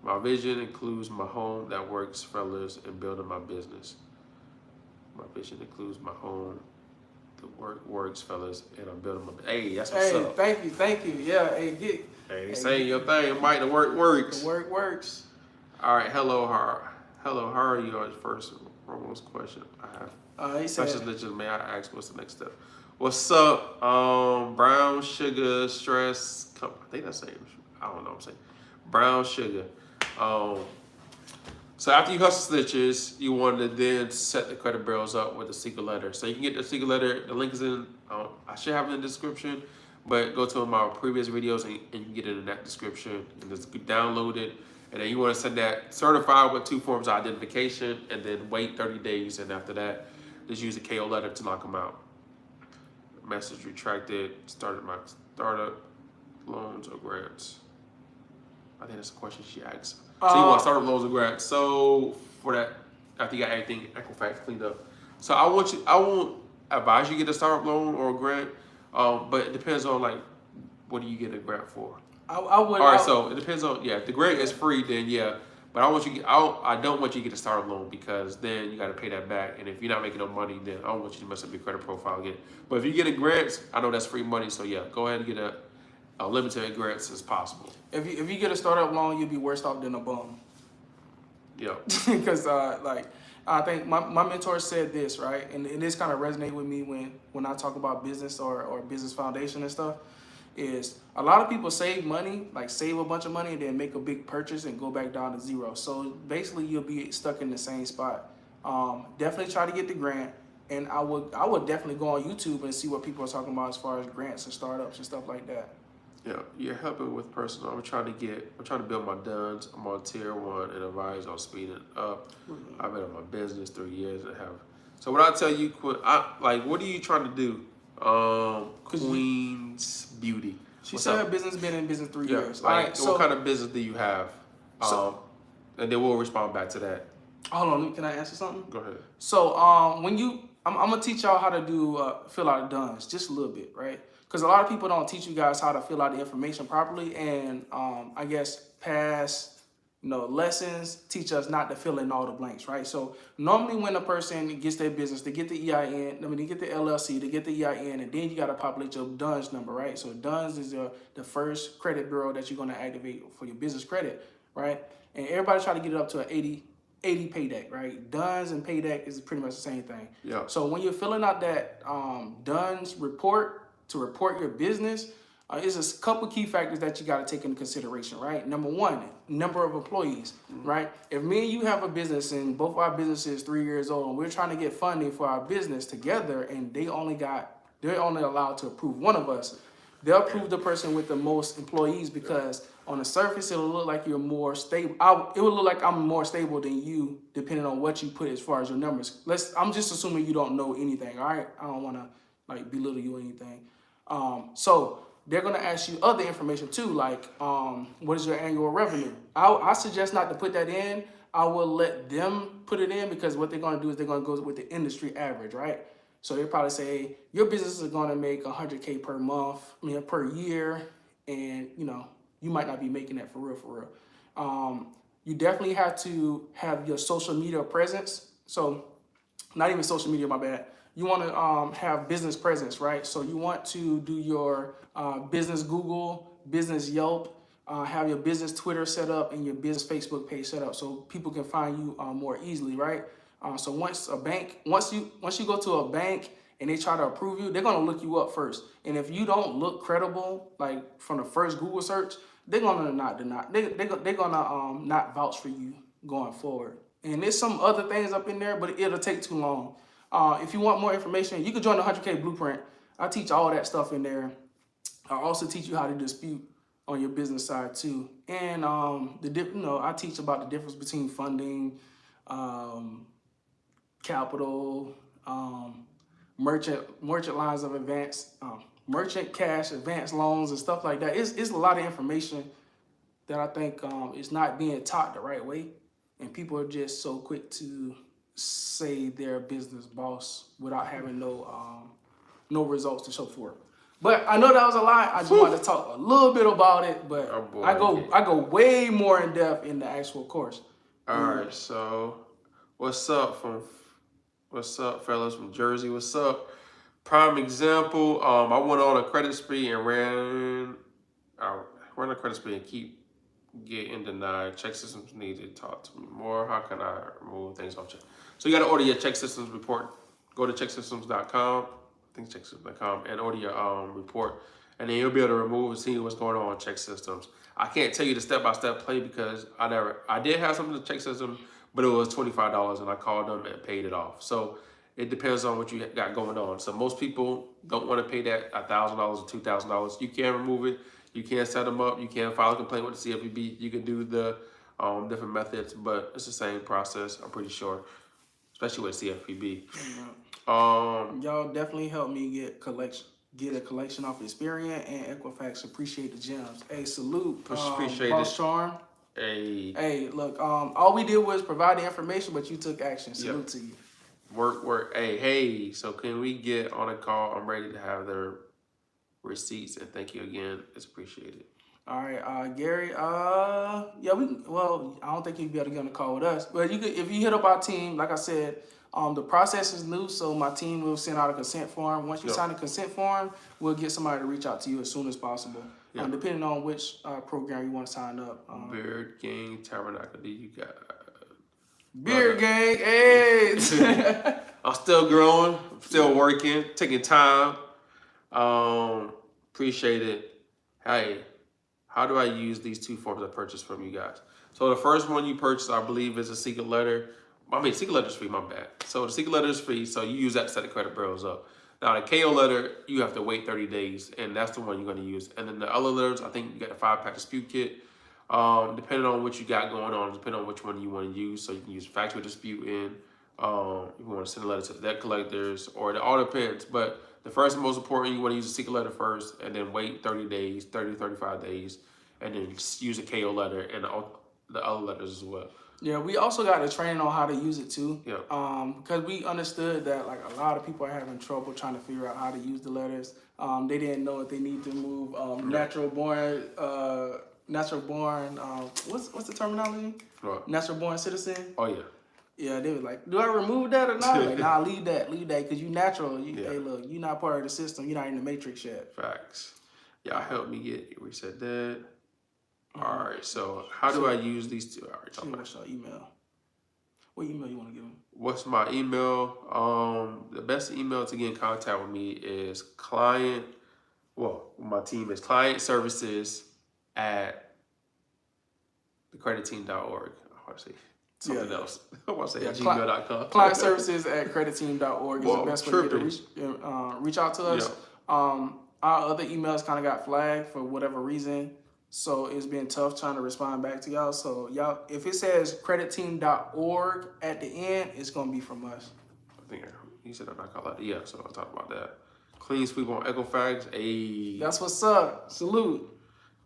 My vision includes my home that works for others and building my business. My vision includes my home. The work works, fellas, and I'm building my. Hey, that's what's up. Thank you. Yeah, Hey, say your thing, Mike. The work works. The work works. All right, hello, how are you? Our first Romeo's question. I have. He said. May I ask what's the next step? What's up? Brown sugar stress. I think that's the same. I don't know what I'm saying. Brown sugar. So after you hustle stitches, you want to then set the credit bureaus up with the secret letter. So you can get the secret letter. The link is in. I should have it in the description, but go to my previous videos and you can get it in that description and just download it. And then you want to send that certified with 2 forms of identification, and then wait 30 days. And after that, just use the KO letter to knock them out. Message retracted. Started my startup loans or grants. I think that's the question she asked. So you want startup loans or grants. So for that, after you got everything Equifax cleaned up. So I won't advise you get a startup loan or a grant, but it depends on what do you get a grant for? I would. All right, so it depends on if the grant is free, then yeah. But I don't want you to get a starter loan because then you got to pay that back. And if you're not making no money, then I don't want you to mess up your credit profile again. But if you get a grants, I know that's free money. So yeah, go ahead and get a limited grants as possible. If you get a startup loan, you'll be worse off than a bum. Yeah. Because like I think my mentor said this, right, and this kind of resonated with me when I talk about business or business foundation and stuff. Is a lot of people save money, like save a bunch of money and then make a big purchase and go back down to zero. So basically you'll be stuck in the same spot. Definitely try to get the grant, and I would definitely go on YouTube and see what people are talking about as far as grants and startups and stuff like that. Yeah, you're helping with personal. I'm trying to build my duns. I'm on tier 1 and advise on speeding up. I've been in my business 3 years and have. So what I tell you, what are you trying to do? Queen's Beauty. She said her business been in business 3 years. Like, All right, so what kind of business do you have? And then we'll respond back to that. Hold on, can I answer something? Go ahead. So I'm gonna teach y'all how to do fill out DUNS just a little bit, right? Because a lot of people don't teach you guys how to fill out the information properly, and I guess past lessons teach us not to fill in all the blanks, right? So normally when a person gets their business, they get the EIN, they get the LLC, they get the EIN, and then you got to populate your DUNS number, right? So DUNS is the first credit bureau that you're going to activate for your business credit, right? And everybody try to get it up to an 80 paydeck, right? DUNS and paydeck is pretty much the same thing. Yeah. So when you're filling out that DUNS report to report your business, is a couple key factors that you got to take into consideration, right? Number one, number of employees, right? If me and you have a business and both our businesses 3 years old and we're trying to get funding for our business together and they're only allowed to approve one of us, they'll approve the person with the most employees because on the surface it'll look like you're more stable. It would look like I'm more stable than you depending on what you put as far as your numbers. I'm just assuming you don't know anything, all right? I don't want to belittle you or anything. So they're going to ask you other information too, like what is your annual revenue? I suggest not to put that in. I will let them put it in because what they're going to do is they're going to go with the industry average, right? So they probably say your business is going to make $100K per month, per year, and you might not be making that for real. You definitely have to have your social media presence. So not even social media, my bad. You want to have business presence, right? So you want to do your business Google, business Yelp, have your business Twitter set up and your business Facebook page set up so people can find you more easily, right? So once you go to a bank and they try to approve you, they're gonna look you up first. And if you don't look credible, like from the first Google search, they're gonna they're gonna not vouch for you going forward. And there's some other things up in there, but it'll take too long. If you want more information, you can join the 100K Blueprint. I teach all that stuff in there. I also teach you how to dispute on your business side too. And I teach about the difference between funding, capital, merchant lines of advance, merchant cash, advance loans, and stuff like that. It's a lot of information that I think is not being taught the right way, and people are just so quick to say they're a business boss without having no results to show for it. But I know that was a lot. I just wanted to talk a little bit about it, but I go way more in depth in the actual course. All right, so what's up, fellas from Jersey? What's up? Prime example. I went on a credit spree and ran a credit spree and keep getting denied. Check systems need to talk to me more. How can I remove things off check? So you got to order your check systems report. Go to checksystems.com. I think checksystems.com and order your report, and then you'll be able to remove and see what's going on with check systems. I can't tell you the step-by-step play because I did have something to check system, but it was $25 and I called them and paid it off. So it depends on what you got going on. So most people don't want to pay that $1,000 or $2,000. You can remove it. You can set them up. You can file a complaint with the CFPB. You can do the different methods, but it's the same process, I'm pretty sure, especially with CFPB. Y'all definitely helped me get a collection off Experian and Equifax. Appreciate the gems. Hey, salute. Appreciate Boss it. Charm. Hey, look, all we did was provide the information, but you took action. Salute to you. Work. Hey, so can we get on a call? I'm ready to have their receipts. And thank you again. It's appreciated. All right, Gary. Yeah, well, I don't think you'd be able to get on the call with us, but you could if you hit up our team. Like I said, the process is new, so my team will send out a consent form. Once you Yep. sign a consent form, we'll get somebody to reach out to you as soon as possible. Yep. Depending on which program you want to sign up. Beard Gang Tabernacle. You got Beard Gang. Hey. I'm still growing. I'm still working. Taking time. Appreciate it. Hey, how do I use these two forms I purchased from you guys? So the first one you purchased, I believe, is a secret letter. I mean, secret letter is free, my bad. So the secret letter is free, so you use that to set the credit bureaus up. Now the KO letter, you have to wait 30 days, and that's the one you're going to use. And then the other letters, I think you got a 5-pack dispute kit. Depending on what you got going on, depending on which one you want to use. So you can use factual dispute in. If you want to send a letter to the debt collectors, or it all depends. But the first and most important, you want to use a secret letter first, and then wait 30 days, 30 to 35 days, and then use a KO letter and the other letters as well. Yeah, we also got the training on how to use it too. Yeah. Because we understood that like a lot of people are having trouble trying to figure out how to use the letters. They didn't know if they need to move natural born. What's the terminology? What? Natural born citizen. Oh yeah. Yeah, they was like, do I remove that or not? Like, nah, leave that, because you natural. Hey, look, you're not part of the system. You're not in the matrix yet. Facts. Y'all help me get reset that. All right, so how do I use these two? All right, talk about what's your email? What email you want to give them? What's my email? The best email to get in contact with me is my team is clientservices at thecreditteam.org. I want to say something else. I want to say at gmail.com. Clientservices at creditteam.org is the best way to reach out to us. Yeah. Our other emails kind of got flagged for whatever reason. So it's been tough trying to respond back to y'all. So y'all, if it says creditteam.org at the end, it's going to be from us. I think you said I'm not called out. Yeah, so I'll talk about that. Clean sweep on Equifax. Hey. That's what's up. Salute.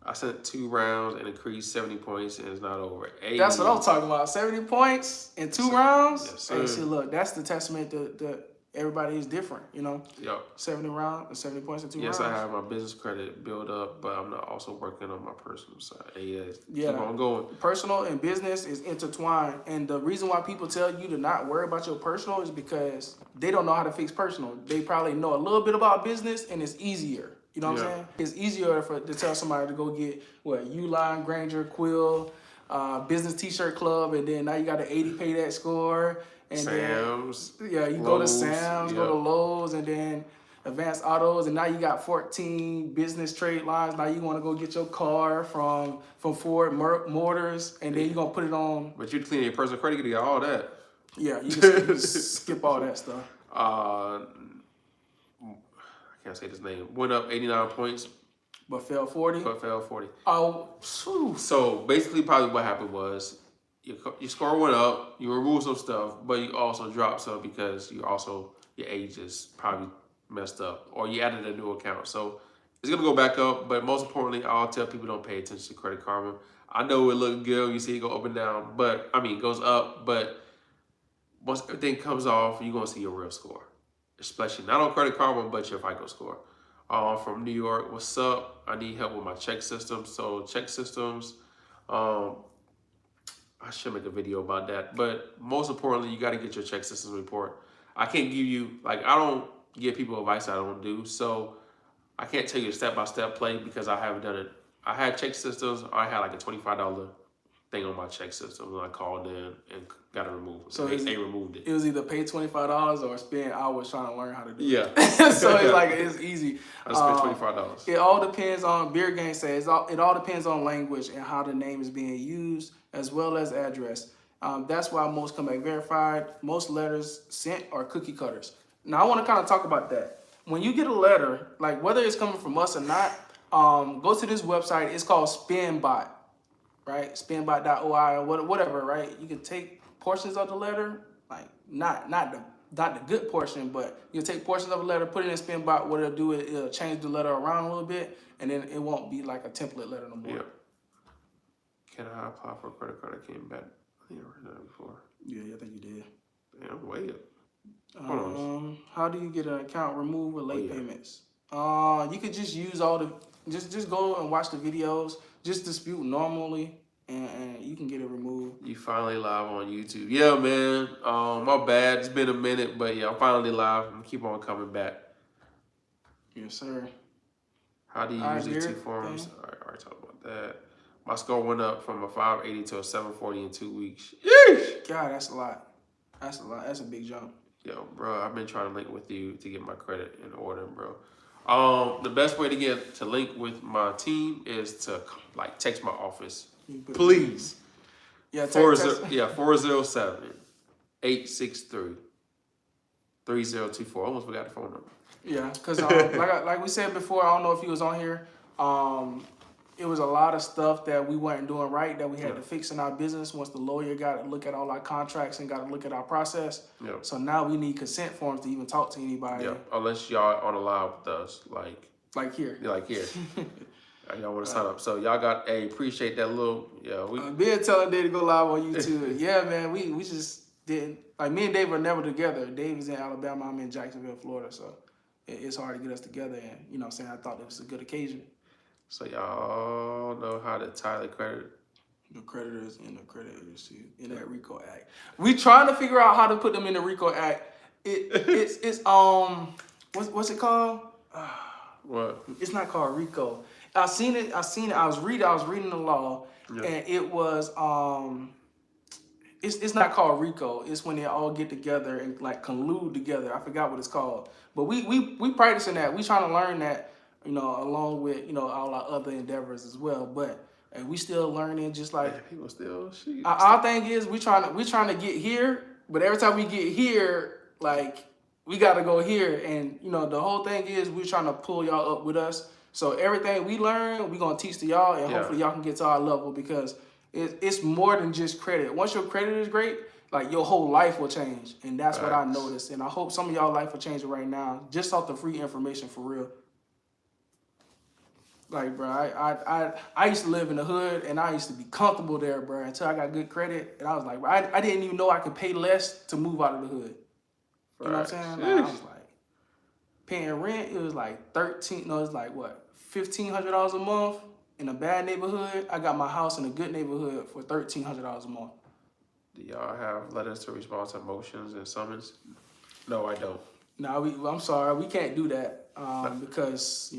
I sent 2 rounds and increased 70 points and it's not over. Hey. That's what I'm talking about. 70 points in 2 rounds. Yes, sir. Hey, see, look, that's the testament that everybody is different, Yep. 70 points in 2 rounds. Yes, I have my business credit built up, but I'm not also working on my personal side. Hey, yeah. Keep on going. Personal and business is intertwined. And the reason why people tell you to not worry about your personal is because they don't know how to fix personal. They probably know a little bit about business and it's easier. You know what I'm saying? It's easier to tell somebody to go get Uline, Granger, Quill, business t-shirt club, and then now you got an 80 pay that score. And Sam's. Then, you Lowe's, go to Sam's, go to Lowe's, and then Advanced Autos, and now you got 14 business trade lines. Now you want to go get your car from Ford Motors, and then you're going to put it on. But you clean your personal credit, you got all that. Yeah, you can skip all that stuff. I can't say his name. Went up 89 points. But fell 40? But fell 40. Oh, phew. So basically probably what happened was your score went up, you removed some stuff, but you also dropped some because your age is probably messed up, or you added a new account. So it's gonna go back up, but most importantly, I'll tell people don't pay attention to Credit Karma. I know it look good, you see it go up and down, but it goes up, but once everything comes off, you're gonna see your real score. Especially not on Credit Karma, but your FICO score. From New York, what's up? I need help with my check system. So check systems, I should make a video about that. But most importantly, you got to get your check systems report. I can't give you, I don't give people advice I don't do. So I can't tell you a step-by-step play because I haven't done it. I had check systems. I had like a $25 thing on my check system, and I called in and got it removed. So they removed it. It was either pay $25 or spend hours trying to learn how to do it. Yeah. So it's easy. I spent $25. It all depends on, Beer Gang says, it all depends on language and how the name is being used, as well as address. That's why most come back verified. Most letters sent are cookie cutters. Now, I want to kind of talk about that. When you get a letter, like whether it's coming from us or not, go to this website. It's called SpinBot, right? Spinbot.oi or whatever, right? You can take portions of the letter, like not the good portion, but you take portions of a letter, put it in SpinBot. What it'll do is it'll change the letter around a little bit, and then it won't be like a template letter no more. Yeah. Can I apply for a credit card? I came back. I think I heard that before. Yeah, I think you did. Damn, wait up. How do you get an account removed with late payments? You could just use all the just go and watch the videos. Just dispute normally, and you can get it removed. You finally live on YouTube. Yeah, man. My bad. It's been a minute, but yeah, I'm finally live. I'm keep on coming back. Yes, sir. How do you All right, use the two Derek, forms? I already talked about that. My score went up from a 580 to a 740 in 2 weeks. Yeesh! God, that's a lot. That's a lot. That's a big jump. Yo, bro, I've been trying to link with you to get my credit in order, bro. The best way to get to link with my team is to like text my office, please. Yeah, 407 863 3024. Almost forgot the phone number. Yeah, because like we said before, I don't know if he was on here. It was a lot of stuff that we weren't doing right that we had to fix in our business once the lawyer got to look at all our contracts and got to look at our process. Yeah. So now we need consent forms to even talk to anybody. Yeah, unless y'all on the live with us, like here. Like here. Y'all want to sign up. So y'all got appreciate that little we Been telling Dave to go live on YouTube. Yeah, man, we just didn't me and Dave were never together. Dave is in Alabama, I'm in Jacksonville, Florida, so it's hard to get us together, and you know what I'm saying, I thought it was a good occasion. So y'all know how to tie the credit. The creditors in the credit agency in that RICO Act. We trying to figure out how to put them in the RICO Act. It's what's it called? What? It's not called RICO. I seen it. I was reading the law, and it was It's not called RICO. It's when they all get together and like collude together. I forgot what it's called. But we practicing that. We trying to learn that, along with all our other endeavors as well. But we still learning, just like people still. Our thing is we trying to get here. But every time we get here, like we got to go here, and the whole thing is we're trying to pull y'all up with us. So everything we learn, we gonna teach to y'all, and hopefully y'all can get to our level, because it's more than just credit. Once your credit is great, like your whole life will change, and that's what I noticed. And I hope some of y'all life will change right now, just off the free information, for real. Like, bro, I used to live in the hood, and I used to be comfortable there, bro, until I got good credit, and I was like, bro, I didn't even know I could pay less to move out of the hood. You know what I'm saying? Like, I was like, paying rent, it was like $1,500 a month. In a bad neighborhood, I got my house in a good neighborhood for $1,300 a month. Do y'all have letters to respond to motions and summons? No, I don't. No, I'm sorry, we can't do that because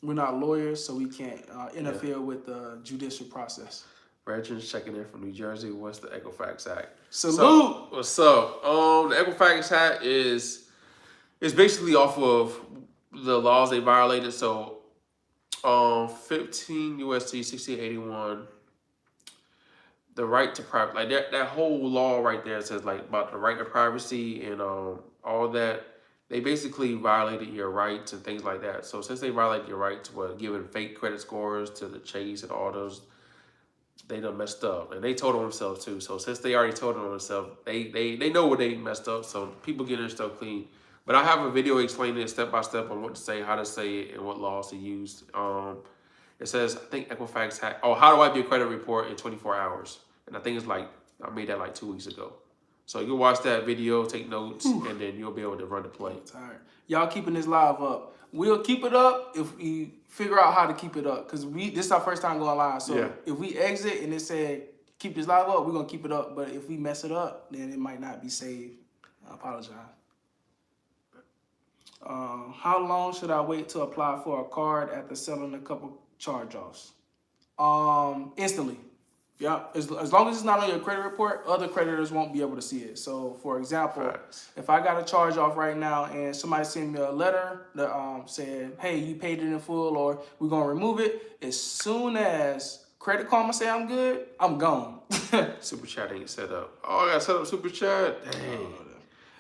we're not lawyers, so we can't interfere with the judicial process. Regents checking in from New Jersey. What's the Equifax Act? Salute. So, what's up? The Equifax Act is basically off of the laws they violated. So, 15 USC 1681, the right to privacy, like that whole law right there says like about the right to privacy and all that. They basically violated your rights and things like that. So since they violated your rights, giving fake credit scores to the Chase and all those, they done messed up, and they told on themselves too. So since they already told on themselves, they know where they messed up. So people get their stuff clean. But I have a video explaining it step by step on what to say, how to say it, and what laws to use. It says, I think Equifax had, how to wipe your credit report in 24 hours. And I think it's like, I made that like 2 weeks ago. So you can watch that video, take notes, and then you'll be able to run the play. Tired. Y'all keeping this live up. We'll keep it up if we figure out how to keep it up. Because this is our first time going live. So if we exit and it said, keep this live up, we're going to keep it up. But if we mess it up, then it might not be saved. I apologize. How long should I wait to apply for a card after settling a couple charge-offs? Instantly. Yeah, as long as it's not on your credit report, other creditors won't be able to see it. So, for example, if I got a charge-off right now and somebody sent me a letter that said, hey, you paid it in full or we're going to remove it, as soon as Credit Karma say I'm good, I'm gone. Super Chat ain't set up. Oh, I got to set up Super Chat? Dang.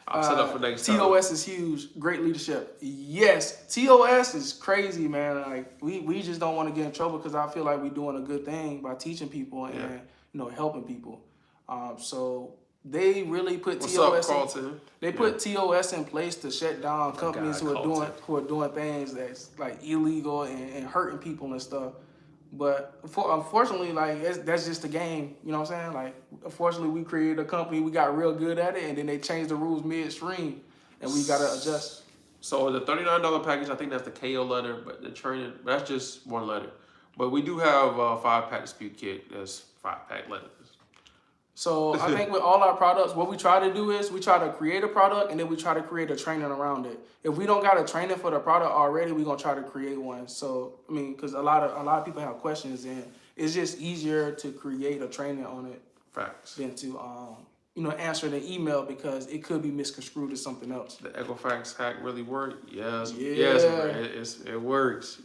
I'll set up for next time. TOS is huge. Great leadership. Yes, TOS is crazy, man. Like we just don't want to get in trouble because I feel like we're doing a good thing by teaching people and helping people. So they really put TOS in place to shut down companies who are doing things that's like illegal and hurting people and stuff. But unfortunately, like that's just the game. You know what I'm saying? Like, unfortunately, we created a company, we got real good at it, and then they changed the rules midstream, and we gotta adjust. So the $39 package, I think that's the KO letter, but the training, that's just one letter. But we do have a 5-pack dispute kit. That's 5-pack letters. So I think with all our products, what we try to do is we try to create a product and then we try to create a training around it. If we don't got a training for the product already, we're gonna try to create one. So I mean, because a lot of people have questions and it's just easier to create a training on it Facts. than to answer the email because it could be misconstrued as something else. The Equifax hack really worked? Yes. Yeah. Yes, bro. It works.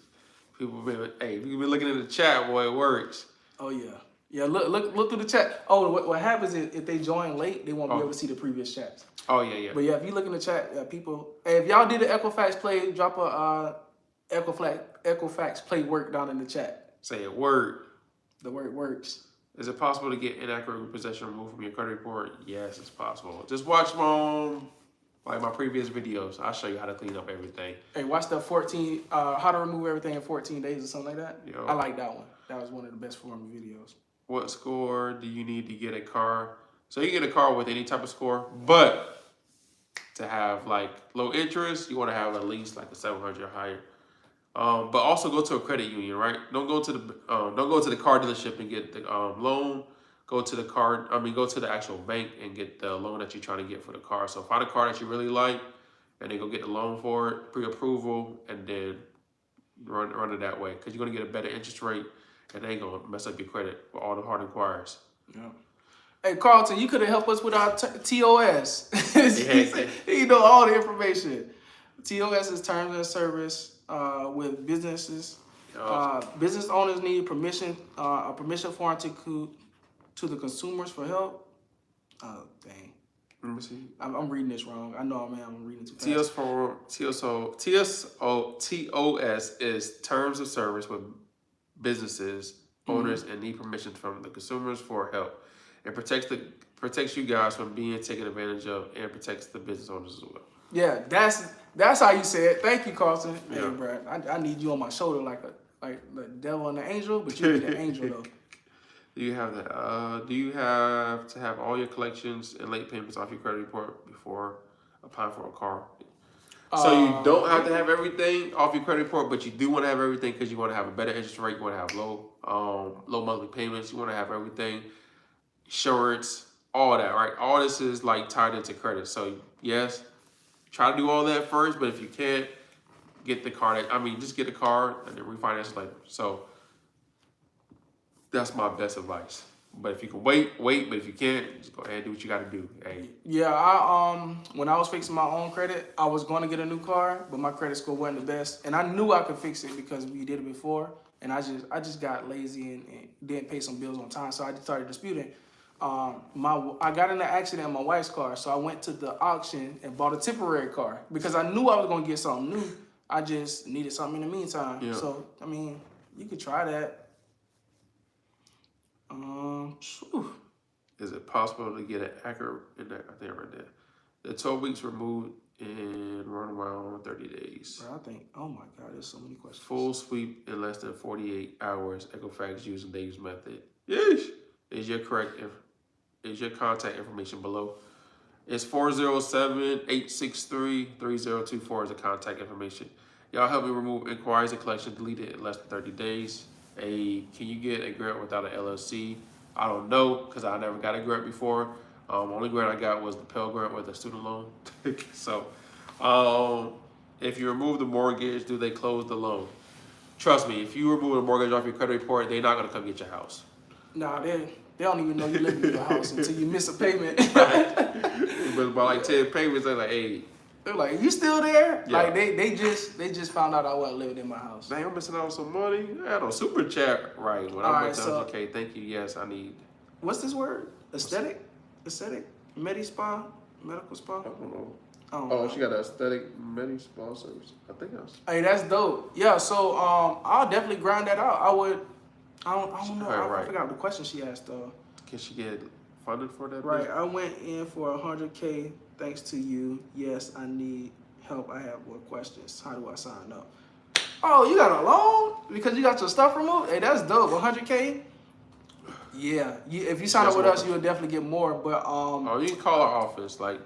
People been, hey, if you've been looking in the chat, boy, it works. Oh yeah. Yeah, look through the chat. Oh, what happens is if they join late, they won't be able to see the previous chats. Oh yeah. But yeah, if you look in the chat, people, hey, if y'all did an Equifax play, drop a Equifax play work down in the chat. Say a word. The word works. Is it possible to get inaccurate possession removed from your credit report? Yes, it's possible. Just watch my previous videos. I'll show you how to clean up everything. Hey, watch the 14 how to remove everything in 14 days or something like that. Yo. I like that one. That was one of the best form videos. What score do you need to get a car? So you get a car with any type of score, but to have like low interest, you want to have at least like a 700 or higher. But also go to a credit union, right? Don't go to the car dealership and get the loan. Go to the actual bank and get the loan that you're trying to get for the car. So find a car that you really like, and then go get the loan for it, pre-approval, and then run it that way. Because you're gonna get a better interest rate, and they ain't gonna mess up your credit with all the hard inquiries. Yeah. Hey Carlton, you could have helped us with our TOS. You know all the information. TOS is terms of service with businesses. Business owners need permission, a permission form to the consumers for help. Oh dang! Let me see. I'm reading this wrong. I know, man. I'm reading too fast. TOS is terms of service with businesses owners and need permission from the consumers for help. It protects you guys from being taken advantage of and protects the business owners as well. Yeah, that's how you say it. Thank you, Carlton. Yeah. Hey, bro, I need you on my shoulder like the devil and the angel, but you're the angel though. Do you have that? Do you have to have all your collections and late payments off your credit report before applying for a car? So you don't have to have everything off your credit report, but you do want to have everything because you want to have a better interest rate. You want to have low monthly payments. You want to have everything, insurance, all that, right? All this is like tied into credit. So yes, try to do all that first. But if you can't, get the car. Just get the car and then refinance it later. So that's my best advice. But if you can wait. But if you can't, just go ahead and do what you got to do. Hey. Yeah, when I was fixing my own credit, I was going to get a new car, but my credit score wasn't the best, and I knew I could fix it because we did it before. And I just got lazy and didn't pay some bills on time, so I just started disputing. I got in an accident in my wife's car, so I went to the auction and bought a temporary car because I knew I was going to get something new. I just needed something in the meantime. Yeah. So you could try that. Is it possible to get an accurate? I think I read that. The 12 weeks removed and run around 30 days. Bro, I think. Oh my God, there's so many questions. Full sweep in less than 48 hours. Equifax using Dave's method. Yeesh. Is your contact information below? It's 407-863-3024 is the contact information. Y'all help me remove inquiries and collection deleted in less than 30 days. Can you get a grant without an LLC? I don't know because I never got a grant before. Only grant I got was the Pell Grant with a student loan. So, if you remove the mortgage, do they close the loan? Trust me, if you remove the mortgage off your credit report, they're not gonna come get your house. Nah, they don't even know you live in your house until you miss a payment. But by like 10 payments, they're like, hey. They're like, you still there? Yeah. Like they just found out I wasn't living in my house. Dang, I'm missing out on some money. I had a super chat. Right. When I'm with okay, thank you. Yes, I need. What's this word? Aesthetic? Medi-spa? Medical spa? I don't know. Oh, she got an aesthetic medi-spa service. I think that's. Hey, that's dope. Yeah, so I'll definitely grind that out. I don't know. I forgot the question she asked though. Can she get funded for that? Right. I went in for $100K thanks to you. Yes, I need help. I have more questions. How do I sign up? Oh, you got a loan? Because you got your stuff removed? Hey, that's dope. $100K? Yeah. If you sign up with us, you'll definitely get more. But you can call our office. Like,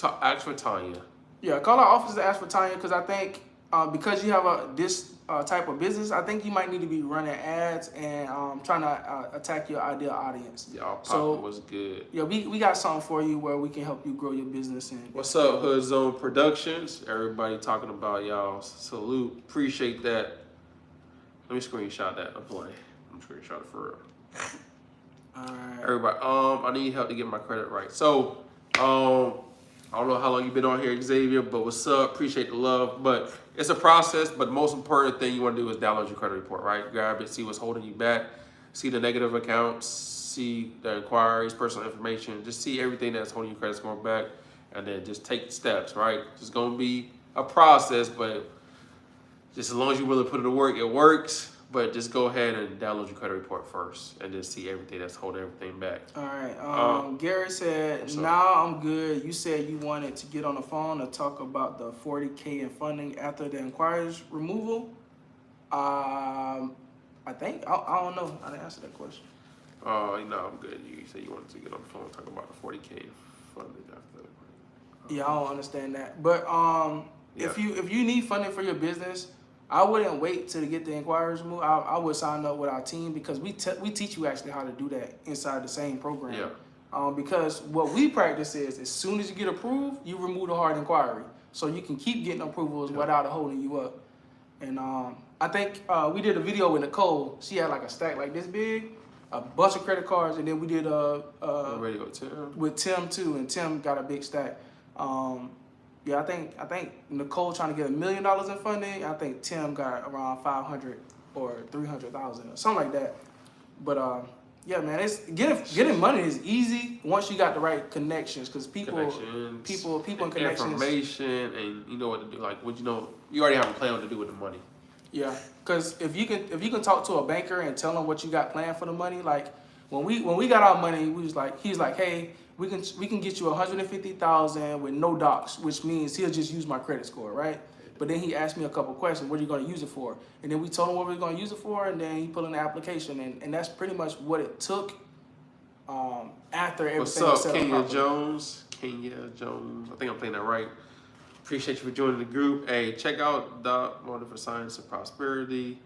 ask for Tanya. Yeah, call our office to ask for Tanya because I think because you have this type of business, I think you might need to be running ads and trying to attack your ideal audience. Y'all popping So was good. yeah, we got something for you where we can help you grow your business. And What's up, Hood Zone Productions? Everybody talking about y'all. Salute. Appreciate that. Let me screenshot that. I'm playing. I'm screenshot it for real. Alright. Everybody, I need help to get my credit right. So, I don't know how long you've been on here, Xavier, but what's up? Appreciate the love. But it's a process, but the most important thing you want to do is download your credit report, right? Grab it, see what's holding you back, see the negative accounts, see the inquiries, personal information, just see everything that's holding your credit score back, and then just take steps, right? It's going to be a process, but just as long as you're willing to put it to work, it works. But just go ahead and download your credit report first and just see everything that's holding everything back. All right. Gary said, "Nah, I'm good. You said you wanted to get on the phone to talk about the 40K in funding after the inquiries removal. I think I don't know how to answer that question. I'm good. You said you wanted to get on the phone and talk about the 40K funding after. Yeah, I don't understand that. But if you need funding for your business, I wouldn't wait till to get the inquiries removed. I would sign up with our team because we teach you actually how to do that inside the same program. Yeah. Because what we practice is as soon as you get approved, you remove the hard inquiry, so you can keep getting approvals without it holding you up. And I think we did a video with Nicole. She had like a stack like this big, a bunch of credit cards, and then we did with Tim too, and Tim got a big stack. Yeah, I think Nicole trying to get $1 million in funding. I think Tim got around 500 or 300,000 or something like that. But yeah, man, it's getting money is easy once you got the right connections, because people and connections, information, and you know what to do. Like, what you already have a plan what to do with the money. Yeah, because if you can talk to a banker and tell them what you got planned for the money, like when we got our money, he's like, hey, we can get you 150,000 with no docs, which means he'll just use my credit score, right? But then he asked me a couple questions. What are you going to use it for? And then we told him what we were going to use it for, and then he put in the application, and that's pretty much what it took. After everything. What's up, Kenya Jones? I think I'm playing that right. Appreciate you for joining the group. Hey, check out the Motive for Science and Prosperity.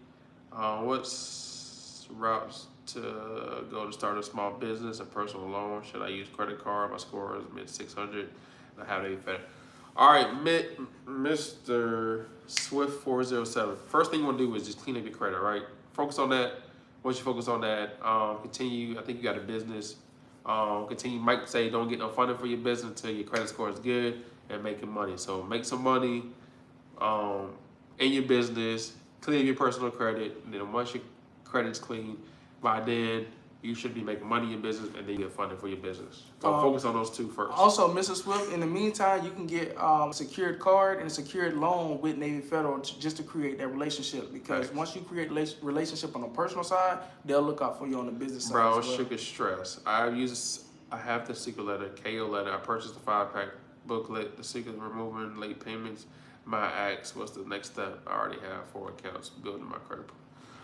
What's routes to go to start a small business and personal loan? Should I use credit card? My score is mid 600. I have a better. All right, Mr. Swift 407. First thing you want to do is just clean up your credit, right? Focus on that. Once you focus on that, continue. I think you got a business. Continue. Mike say don't get no funding for your business until your credit score is good and making money. So make some money in your business, clean your personal credit, and then once your credit's clean, by then you should be making money in your business, and then you get funding for your business. So focus on those two first. Also, Mrs. Swift, in the meantime, you can get a secured card and a secured loan with Navy Federal just to create that relationship. Because once you create a relationship on the personal side, they'll look out for you on the business side. Bro, sugar stress. I have the secret letter, KO letter. I purchased the 5-pack booklet, the secret of removing late payments. My ask, what's the next step? I already have 4 accounts building my credit.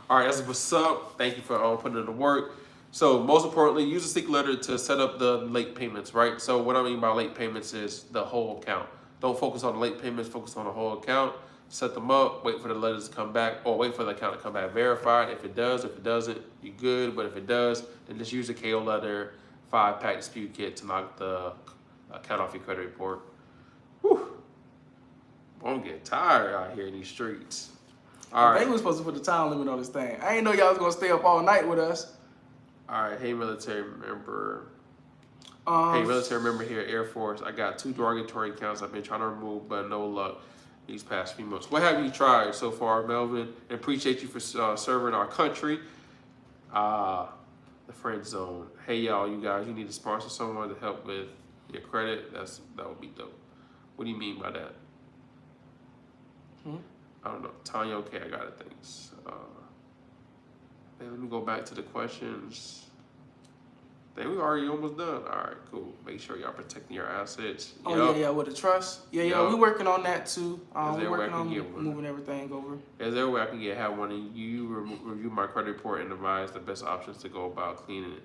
All right, that's what's up. Thank you for putting in the work. So most importantly, use a secret letter to set up the late payments, right? So what I mean by late payments is the whole account. Don't focus on the late payments, focus on the whole account. Set them up, wait for the letters to come back, or wait for the account to come back verified. If it does, if it doesn't, you're good. But if it does, then just use the KO letter 5-pack dispute kit to knock the account off your credit report. Whew. Boy, I'm getting tired out here in these streets. All right. They were supposed to put the time limit on this thing. I didn't know y'all was gonna stay up all night with us. All right, hey military member. Hey military member here, Air Force. I got 2 derogatory accounts I've been trying to remove, but no luck these past few months. What have you tried so far, Melvin? And appreciate you for serving our country. The friend zone. Hey y'all, you guys, you need to sponsor someone to help with your credit. That would be dope. What do you mean by that? I don't know. Tanya, okay, I got it. Thanks. Let me go back to the questions. Then we already almost done. All right, cool. Make sure y'all protecting your assets. Yeah, with the trust. Yeah, we working on that too. We're working on moving everything over. Is there a way I can have one of you review my credit report and advise the best options to go about cleaning it?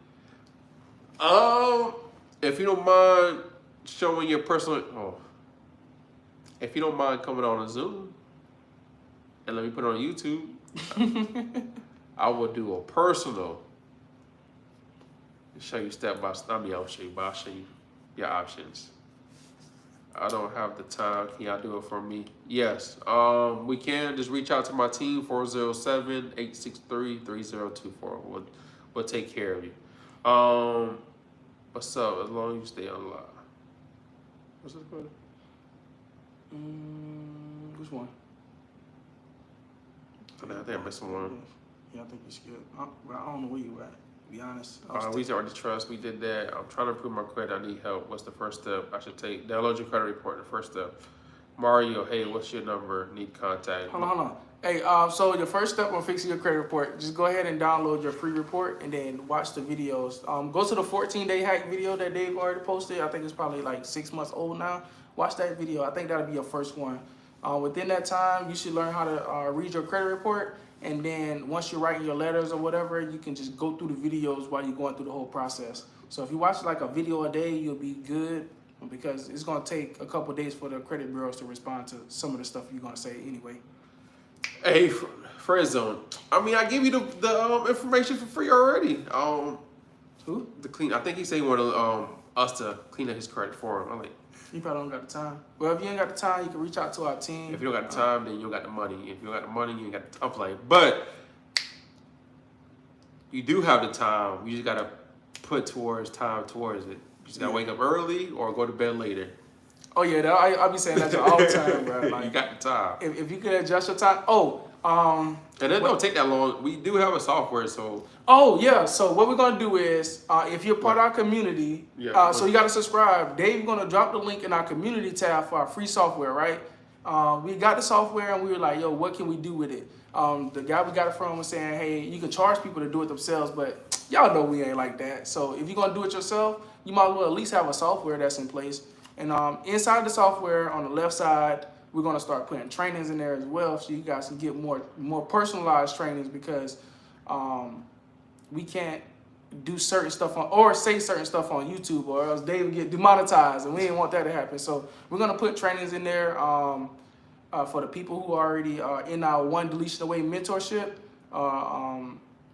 If you don't mind showing your personal. If you don't mind coming on a Zoom and let me put it on YouTube, I will do a personal. Show you step by step. I mean, I'll show you, but I'll show you your options. I don't have the time. Can y'all do it for me? Yes. We can just reach out to my team 407-863-3024. We'll take care of you. What's up? As long as you stay online. What's this called? Which one? I think I'm missing one. Yeah, I think you skipped. I don't know where you at. To be honest. We already trust. We did that. I'm trying to improve my credit. I need help. What's the first step I should take? Download your credit report. The first step. Mario, hey, what's your number? Need contact. Hold on. Hey, so your first step on fixing your credit report, just go ahead and download your free report and then watch the videos. Go to the 14-day hack video that Dave already posted. I think it's probably like 6 months old now. Watch that video. I think that'll be your first one. Within that time, you should learn how to read your credit report. And then once you're writing your letters or whatever, you can just go through the videos while you're going through the whole process. So if you watch like a video a day, you'll be good, because it's going to take a couple days for the credit bureaus to respond to some of the stuff you're going to say anyway. Hey, Friend Zone. I mean, I give you the information for free already. Who? The clean. I think he said he wanted us to clean up his credit for him. I'm like, you probably don't got the time. Well, if you ain't got the time, you can reach out to our team. if you don't got the time, then you don't got the money. If you don't got the money, you ain't got the time. Playing. But you do have the time. You just gotta put time towards it. You just gotta wake up early or go to bed later. Oh yeah, I'll be saying that to all the time, bro. Like, you got the time. If you could adjust your time. And it don't take that long. We do have a software, so. Oh yeah. So what we're gonna do is, if you're part of our community, so you gotta subscribe. Dave's gonna drop the link in our community tab for our free software, right? We got the software and we were like, yo, what can we do with it? The guy we got it from was saying, hey, you can charge people to do it themselves, but y'all know we ain't like that. So if you're gonna do it yourself, you might as well at least have a software that's in place. And inside the software on the left side, we're gonna start putting trainings in there as well, so you guys can get more personalized trainings, because we can't do certain stuff or say certain stuff on YouTube, or else Dave will get demonetized, and we didn't want that to happen. So we're gonna put trainings in there for the people who are already in our One Deletion Away mentorship.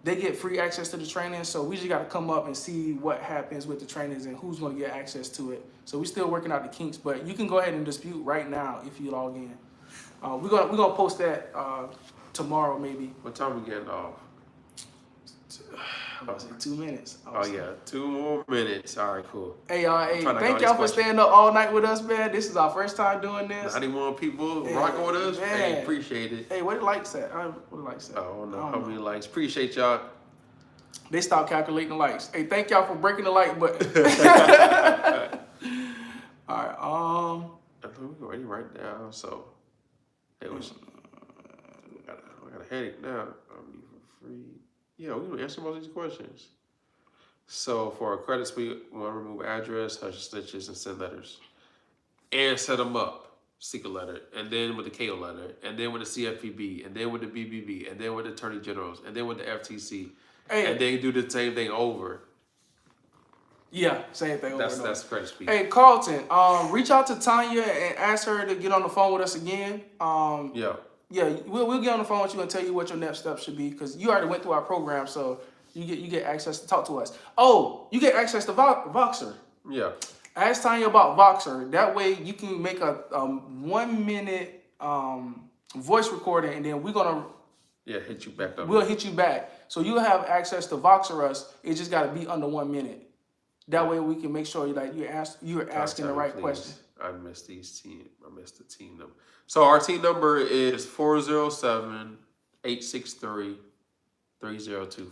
They get free access to the training, so we just got to come up and see what happens with the trainings and who's going to get access to it. So we're still working out the kinks, but you can go ahead and dispute right now if you log in. We're gonna post that tomorrow maybe. What time we getting off? I was say 2 minutes. Oh yeah, 2 more minutes. All right, cool. Hey, thank y'all for staying up all night with us, man. This is our first time doing this. 91 people rocking with us. Man. Hey, appreciate it. Hey, where the likes at? Where the likes at? I don't know how many likes. Appreciate y'all. They stopped calculating the likes. Hey, thank y'all for breaking the like button. All right. I think we're ready right now. So it was. I got a headache now. I'm for free. Yeah, we're gonna answer most of these questions. So for a credit suite, we want to remove address, hush snitches, and send letters, and set them up. Secret letter, and then with the KO letter, and then with the CFPB, and then with the BBB, and then with the Attorney Generals, and then with the FTC, and then do the same thing over. Yeah, same thing. That's credit suite. Hey, Carlton, reach out to Tanya and ask her to get on the phone with us again. Yeah, we'll get on the phone with you and tell you what your next step should be, because you already went through our program, so you get access to talk to us. Oh, you get access to Voxer. Yeah. Ask Tanya about Voxer. That way you can make a 1 minute voice recording, and then we're gonna hit you back up. We'll hit you back, so you'll have access to Voxer us. It just got to be under 1 minute. That way we can make sure you're asking the right question. I missed the team number. So our team number is 407-863-3024.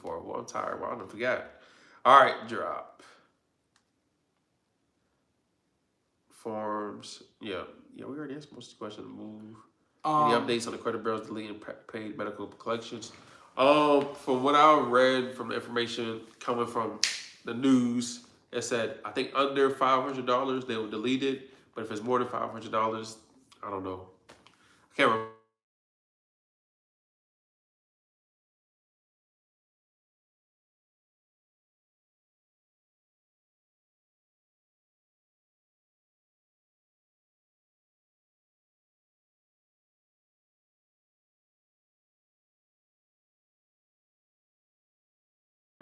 Well, I'm tired. Well, I forgot. All right, drop. Forms. Yeah, we already answered most of the questions. Move. Any updates on the credit bureaus deleting paid medical collections? From what I read from the information coming from the news, it said I think under $500 they will delete it, but if it's more than $500, I don't know. I can't remember.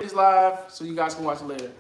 It's live, so you guys can watch it later.